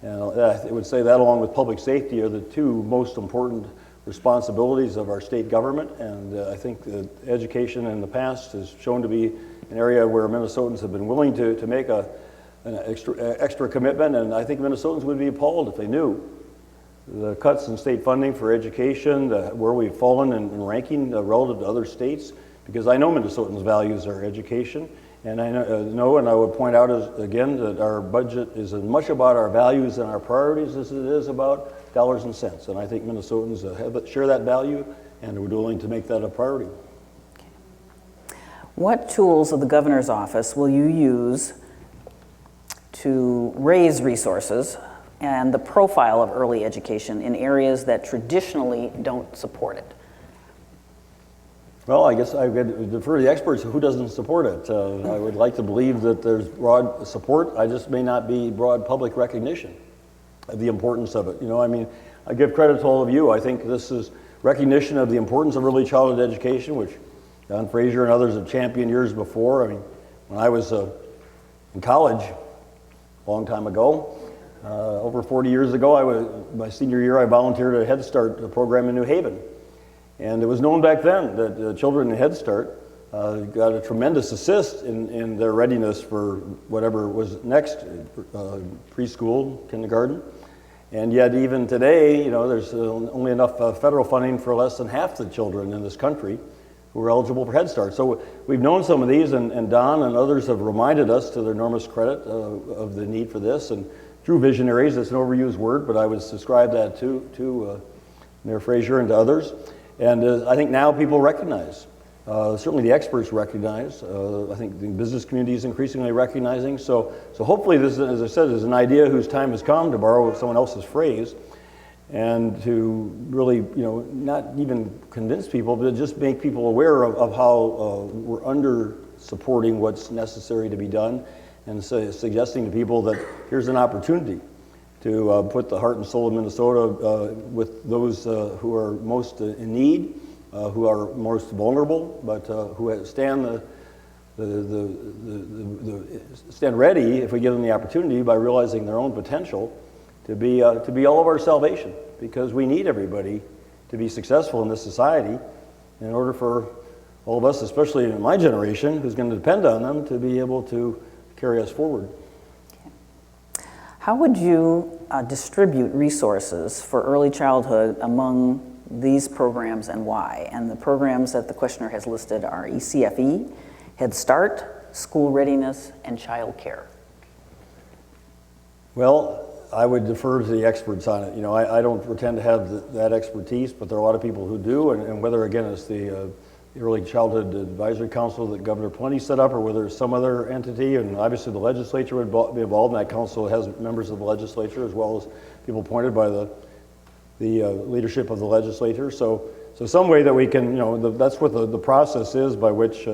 And I would say that, along with public safety, are the two most important responsibilities of our state government. And I think that education in the past has shown to be an area where Minnesotans have been willing to make an extra commitment. And I think Minnesotans would be appalled if they knew the cuts in state funding for education, where we've fallen in ranking relative to other states. Because I know Minnesotans' values our education, and I know, and I would point out again that our budget is as much about our values and our priorities as it is about dollars and cents. And I think Minnesotans share that value and are willing to make that a priority. Okay. What tools of the governor's office will you use to raise resources and the profile of early education in areas that traditionally don't support it? Well, I guess I would defer to the experts. Who doesn't support it? I would like to believe that there's broad support. I just may not be broad public recognition of the importance of it. I give credit to all of you. I think this is recognition of the importance of early childhood education, which John Fraser and others have championed years before. When I was in college, a long time ago, over 40 years ago, my senior year, I volunteered at a Head Start program in New Haven. And it was known back then that children in Head Start got a tremendous assist in their readiness for whatever was next, preschool, kindergarten. And yet even today, there's only enough federal funding for less than half the children in this country who are eligible for Head Start. So we've known some of these, and Don and others have reminded us, to their enormous credit, of the need for this. And true visionaries, it's an overused word, but I would subscribe that to Mayor Fraser and to others. And I think now people recognize, certainly the experts recognize, I think the business community is increasingly recognizing. So hopefully this, as I said, is an idea whose time has come, to borrow someone else's phrase, and to really, not even convince people, but just make people aware of how we're under supporting what's necessary to be done, and suggesting to people that here's an opportunity to put the heart and soul of Minnesota with those who are most in need, who are most vulnerable, but who stand stand ready, if we give them the opportunity, by realizing their own potential, to be all of our salvation. Because we need everybody to be successful in this society, in order for all of us, especially in my generation, who's going to depend on them, to be able to carry us forward. How would you distribute resources for early childhood among these programs, and why? And the programs that the questioner has listed are ECFE, Head Start, School Readiness, and Child Care. Well, I would defer to the experts on it. You know, I don't pretend to have that expertise, but there are a lot of people who do, and whether, again, it's the Early Childhood Advisory Council that Governor Plenty set up, or whether it's some other entity, and obviously the legislature would be involved, and that council has members of the legislature as well as people appointed by the leadership of the legislature. So some way that we can, you know, that's what the process is by which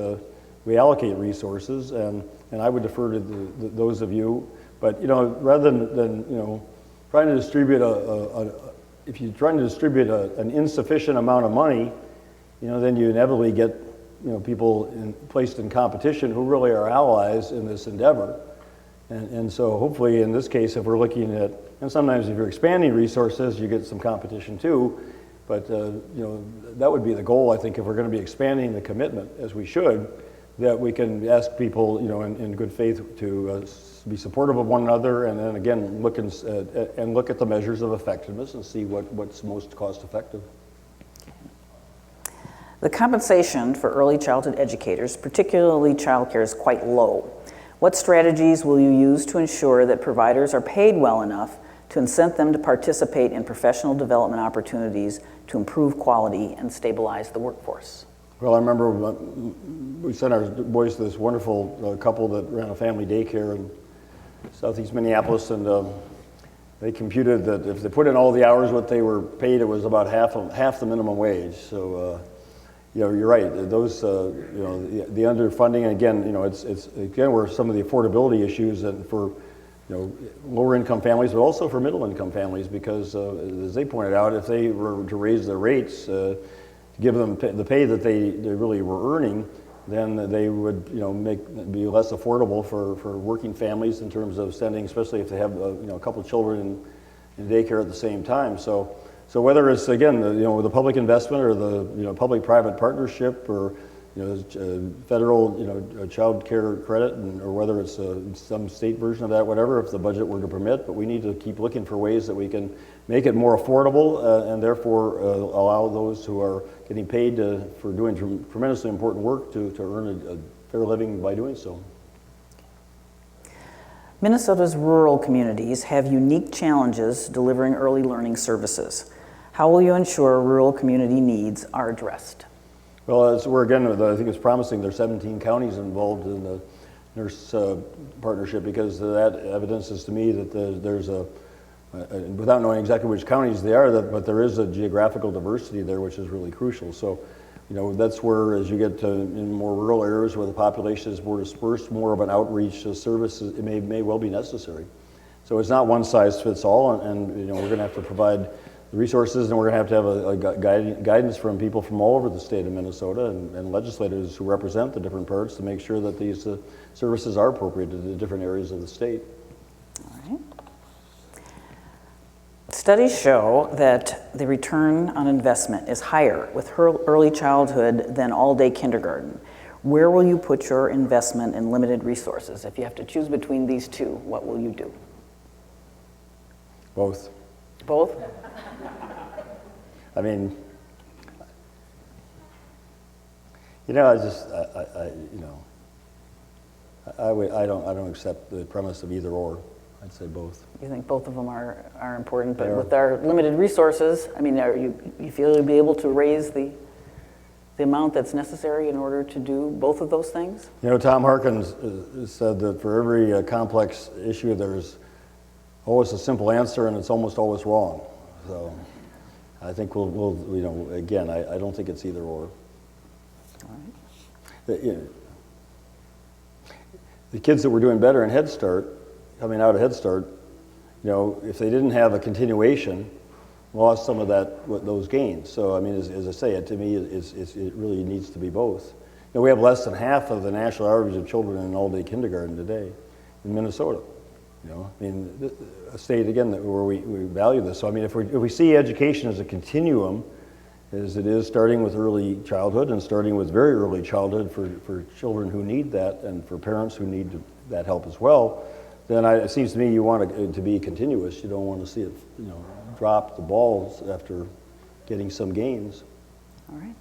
we allocate resources, and I would defer to those of you. But, you know, rather than you know, trying to distribute if you're trying to distribute an insufficient amount of money, you know, then you inevitably get, you know, people placed in competition who really are allies in this endeavor. And so hopefully in this case, if we're looking at, and sometimes if you're expanding resources, you get some competition too, but you know, that would be the goal, I think, if we're going to be expanding the commitment, as we should, that we can ask people, you know, in good faith to be supportive of one another, and then again look at the measures of effectiveness and see what's most cost effective. The compensation for early childhood educators, particularly childcare, is quite low. What strategies will you use to ensure that providers are paid well enough to incent them to participate in professional development opportunities to improve quality and stabilize the workforce? Well, I remember we sent our boys to this wonderful couple that ran a family daycare in southeast Minneapolis, and they computed that if they put in all the hours what they were paid, it was about half the minimum wage. So, you know, you're right. Those, you know, the underfunding, again, you know, it's again where some of the affordability issues, and for, you know, lower income families, but also for middle income families, because as they pointed out, if they were to raise their rates, give them the pay that they really were earning, then they would, you know, be less affordable for working families in terms of sending, especially if they have you know, a couple of children in daycare at the same time. So whether it's, again, you know, the public investment or the, you know, public-private partnership, or, you know, federal, you know, child care credit, or whether it's some state version of that, whatever, if the budget were to permit, but we need to keep looking for ways that we can make it more affordable, and therefore allow those who are getting paid for doing tremendously important work to earn a fair living by doing so. Minnesota's rural communities have unique challenges delivering early learning services. How will you ensure rural community needs are addressed? Well, again, I think it's promising. There's 17 counties involved in the nurse partnership, because that evidences to me that there's without knowing exactly which counties they are, but there is a geographical diversity there, which is really crucial. So, you know, that's where, as you get to in more rural areas where the population is more dispersed, more of an outreach service, it may well be necessary. So it's not one size fits all, and you know, we're going to have to provide the resources, and we're going to have a guidance from people from all over the state of Minnesota, and legislators who represent the different parts, to make sure that these services are appropriate to the different areas of the state. All right. Studies show that the return on investment is higher with early childhood than all-day kindergarten. Where will you put your investment in limited resources? If you have to choose between these two, what will you do? Both. Both? I mean, you know, I don't accept the premise of either or. I'd say both. You think both of them are important, but with our limited resources, I mean, you feel you'll be able to raise the amount that's necessary in order to do both of those things? You know, Tom Harkins said that for every complex issue, there's always a simple answer, and it's almost always wrong. So I think we'll you know, again, I don't think it's either or. All right. You know, the kids that were doing better in Head Start, coming out of Head Start, you know, if they didn't have a continuation, lost some of those gains. So I mean, as I say, to me, it really needs to be both. You know, we have less than half of the national average of children in all-day kindergarten today in Minnesota. You know, I mean, a state again where we value this. So I mean, if we see education as a continuum, as it is, starting with early childhood and starting with very early childhood for children who need that, and for parents who need that help as well, then it seems to me you want it to be continuous. You don't want to see it, you know, drop the balls after getting some gains. All right.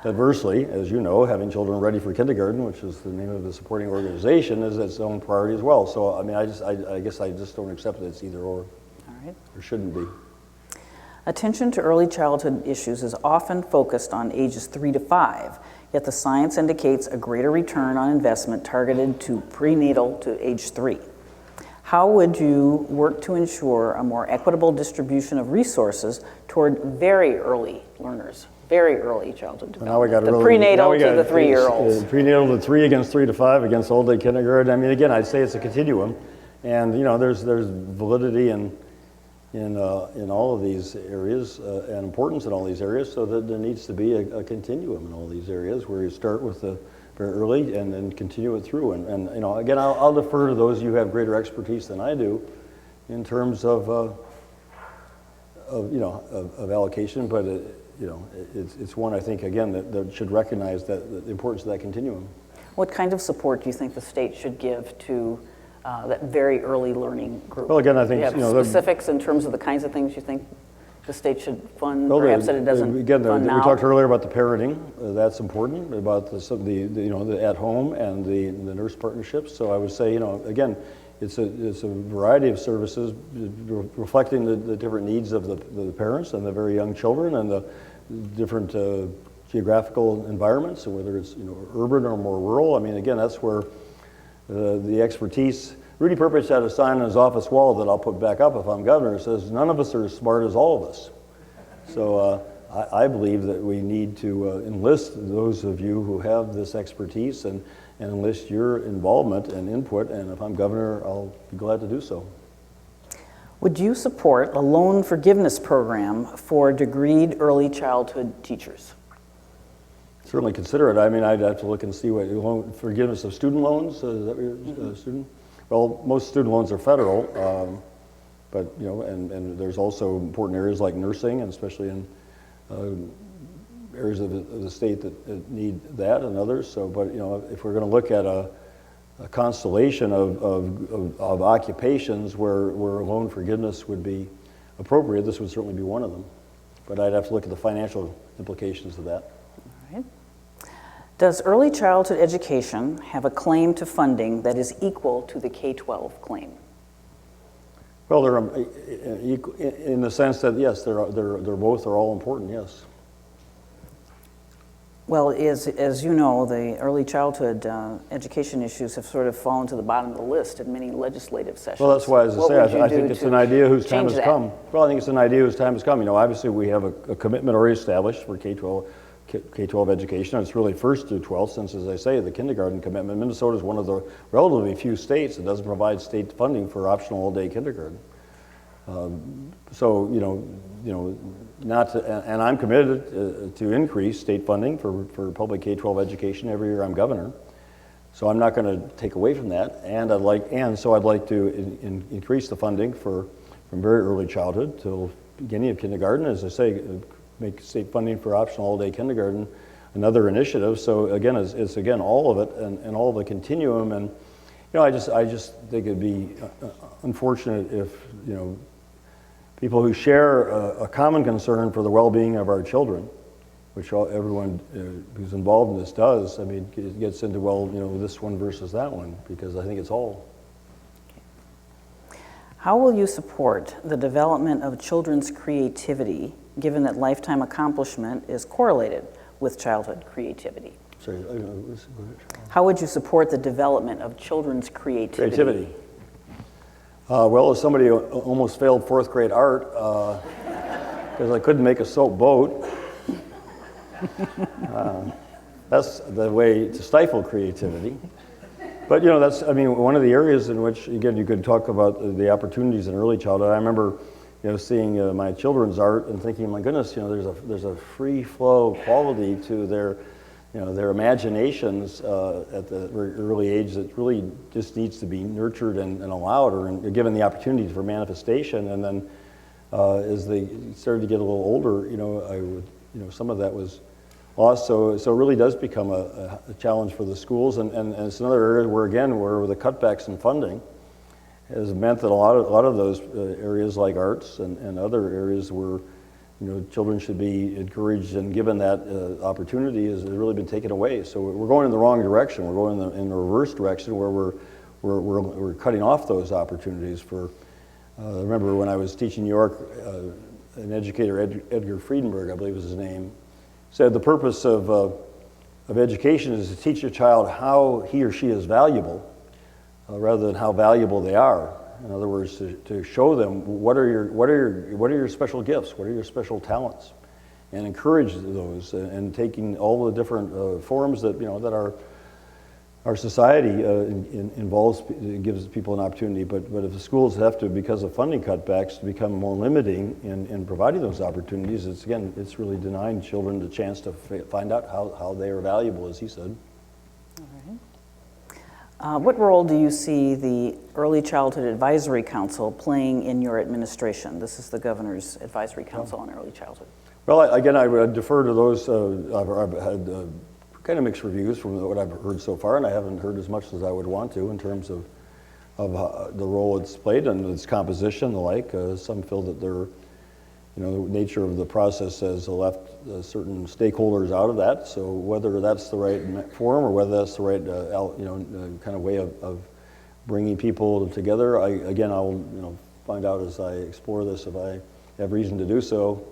Conversely, as you know, having children ready for kindergarten, which is the name of the supporting organization, is its own priority as well. So I mean, I guess I just don't accept that it's either or. All right. Or shouldn't be. Attention to early childhood issues is often focused on ages 3 to 5, yet the science indicates a greater return on investment targeted to prenatal to age 3. How would you work to ensure a more equitable distribution of resources toward very early learners, very early childhood development? Now we got the prenatal to the 3-year-olds. Prenatal to 3 against 3 to 5 against all day kindergarten. I mean, again, I'd say it's a continuum, and you know, there's validity in all of these areas and importance in all these areas, so that there needs to be a continuum in all these areas where you start with the very early and then continue it through. And you know, again, I'll defer to those who have greater expertise than I do in terms of allocation, but you know, it's one I think again that should recognize that the importance of that continuum. What kind of support do you think the state should give to that very early learning group? Well, again, I think, do you have specifics in terms of the kinds of things you think the state should fund, well, perhaps that it doesn't again, fund now? We talked earlier about the parenting. That's important, about the at home and the nurse partnerships. So I would say, you know, again, it's a variety of services reflecting the different needs of the parents and the very young children and the different geographical environments, and whether it's, you know, urban or more rural. I mean, again, that's where the expertise. Rudy Purpich had a sign on his office wall that I'll put back up if I'm governor. It says, "None of us are as smart as all of us." So I believe that we need to enlist those of you who have this expertise and enlist your involvement and input, and if I'm governor, I'll be glad to do so. Would you support a loan forgiveness program for degreed early childhood teachers? Certainly consider it. I mean, I'd have to look and see what forgiveness of student loans. Is that your student? Well, most student loans are federal, but you know, and there's also important areas like nursing, and especially in areas of the state that need that, and others. So, but you know, if we're going to look at a constellation of occupations where loan forgiveness would be appropriate, this would certainly be one of them. But I'd have to look at the financial implications of that. All right. Does early childhood education have a claim to funding that is equal to the K-12 claim? Well, they're in the sense that yes, they're both are all important. Yes. Well, as you know, the early childhood education issues have sort of fallen to the bottom of the list in many legislative sessions. Well, that's why, as I say, I think it's an idea whose time has come. Well, I think it's an idea whose time has come. You know, obviously we have a commitment already established for K-12 education. And it's really first through 12th, since, as I say, the kindergarten commitment. Minnesota is one of the relatively few states that doesn't provide state funding for optional all-day kindergarten. So, you know, and I'm committed to increase state funding for public K-12 education every year I'm governor. So I'm not going to take away from that, so I'd like to increase the funding from very early childhood till beginning of kindergarten. As I say, make state funding for optional all-day kindergarten another initiative. So again, it's again all of it and all the continuum. And you know, I just think it'd be unfortunate if, you know, people who share a common concern for the well-being of our children, which everyone who's involved in this does. I mean, it gets into, well, you know, this one versus that one, because I think it's all. How will you support the development of children's creativity, given that lifetime accomplishment is correlated with childhood creativity? Sorry, how would you support the development of children's creativity? Well, as somebody who almost failed 4th grade art, because I couldn't make a soap boat, that's the way to stifle creativity. But you know, that's, I mean, one of the areas in which, again, you could talk about the opportunities in early childhood. I remember, you know, seeing my children's art and thinking, my goodness, you know, there's a free flow quality to their, you know, their imaginations at the very early age that really just needs to be nurtured and allowed, or given the opportunity for manifestation. And then as they started to get a little older, you know, some of that was lost. So it really does become a challenge for the schools, and it's another area where, again, where the cutbacks in funding has meant that a lot of those areas like arts and other areas were children should be encouraged and given that opportunity has really been taken away. So we're going in the wrong direction. We're going in the reverse direction where we're cutting off those opportunities for. I remember when I was teaching New York, an educator, Edgar Friedenberg, I believe is his name, said the purpose of education is to teach a child how he or she is valuable, rather than how valuable they are. In other words, to show them what are your special gifts, what are your special talents, and encourage those, and taking all the different forms that that our society involves, gives people an opportunity. But if the schools have to, because of funding cutbacks, to become more limiting in providing those opportunities, it's really denying children the chance to find out how they are valuable, as he said. All right. What role do you see the Early Childhood Advisory Council playing in your administration? This is the Governor's Advisory Council on Early Childhood. Well, again, I would defer to those. I've had kind of mixed reviews from what I've heard so far, and I haven't heard as much as I would want to in terms of the role it's played and its composition and the like. Some feel that the nature of the process has left certain stakeholders out of that. So whether that's the right forum or whether that's the right kind of way of bringing people together, I'll find out as I explore this if I have reason to do so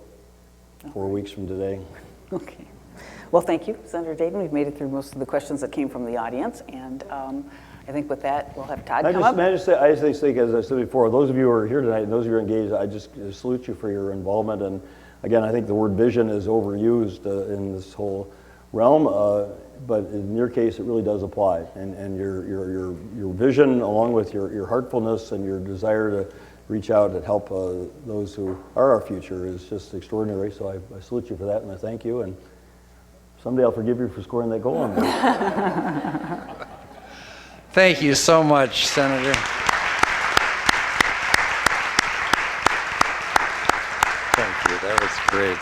4 weeks from today. Okay. Well, thank you, Senator Dayton. We've made it through most of the questions that came from the audience, and I think with that, we'll have Todd come up. I just say, as I said before, those of you who are here tonight and those of you who are engaged, I just salute you for your involvement. And again, I think the word vision is overused in this whole realm, but in your case, it really does apply. And your vision, along with your heartfulness and your desire to reach out and help those who are our future, is just extraordinary. So I salute you for that, and I thank you. And someday I'll forgive you for scoring that goal on me. Thank you so much, Senator. Thank you. That was great.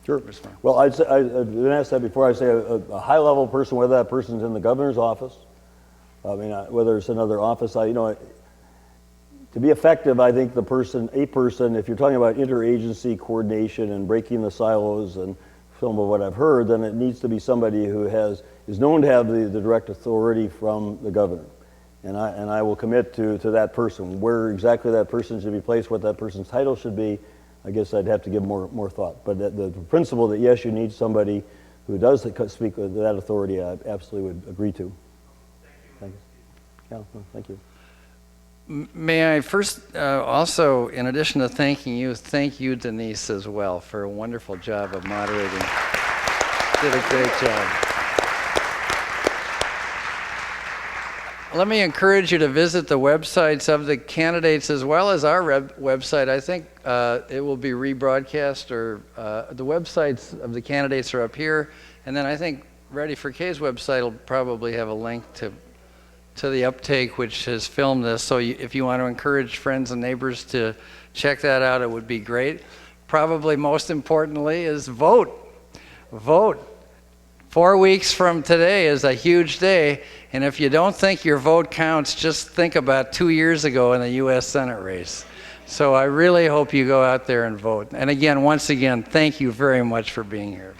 Sure. Well, I've been asked that before. I say a high-level person, whether that person's in the governor's office, whether it's another office. To be effective, I think a person, if you're talking about interagency coordination and breaking the silos and some of what I've heard, then it needs to be somebody who is known to have the direct authority from the governor. And I will commit to that person. Where exactly that person should be placed, what that person's title should be, I guess I'd have to give more thought. But the principle that, yes, you need somebody who does speak with that authority, I absolutely would agree to. Thank you. Yeah, thank you. May I first also, in addition to thanking you, thank you, Denise, as well, for a wonderful job of moderating. Did a great job. Let me encourage you to visit the websites of the candidates as well as our website. I think it will be rebroadcast, or the websites of the candidates are up here. And then I think Ready for K's website will probably have a link to the uptake, which has filmed this. So if you want to encourage friends and neighbors to check that out, it would be great. Probably most importantly is vote. Vote. 4 weeks from today is a huge day, and if you don't think your vote counts, just think about 2 years ago in the U.S. Senate race. So I really hope you go out there and vote. And again, once again, thank you very much for being here.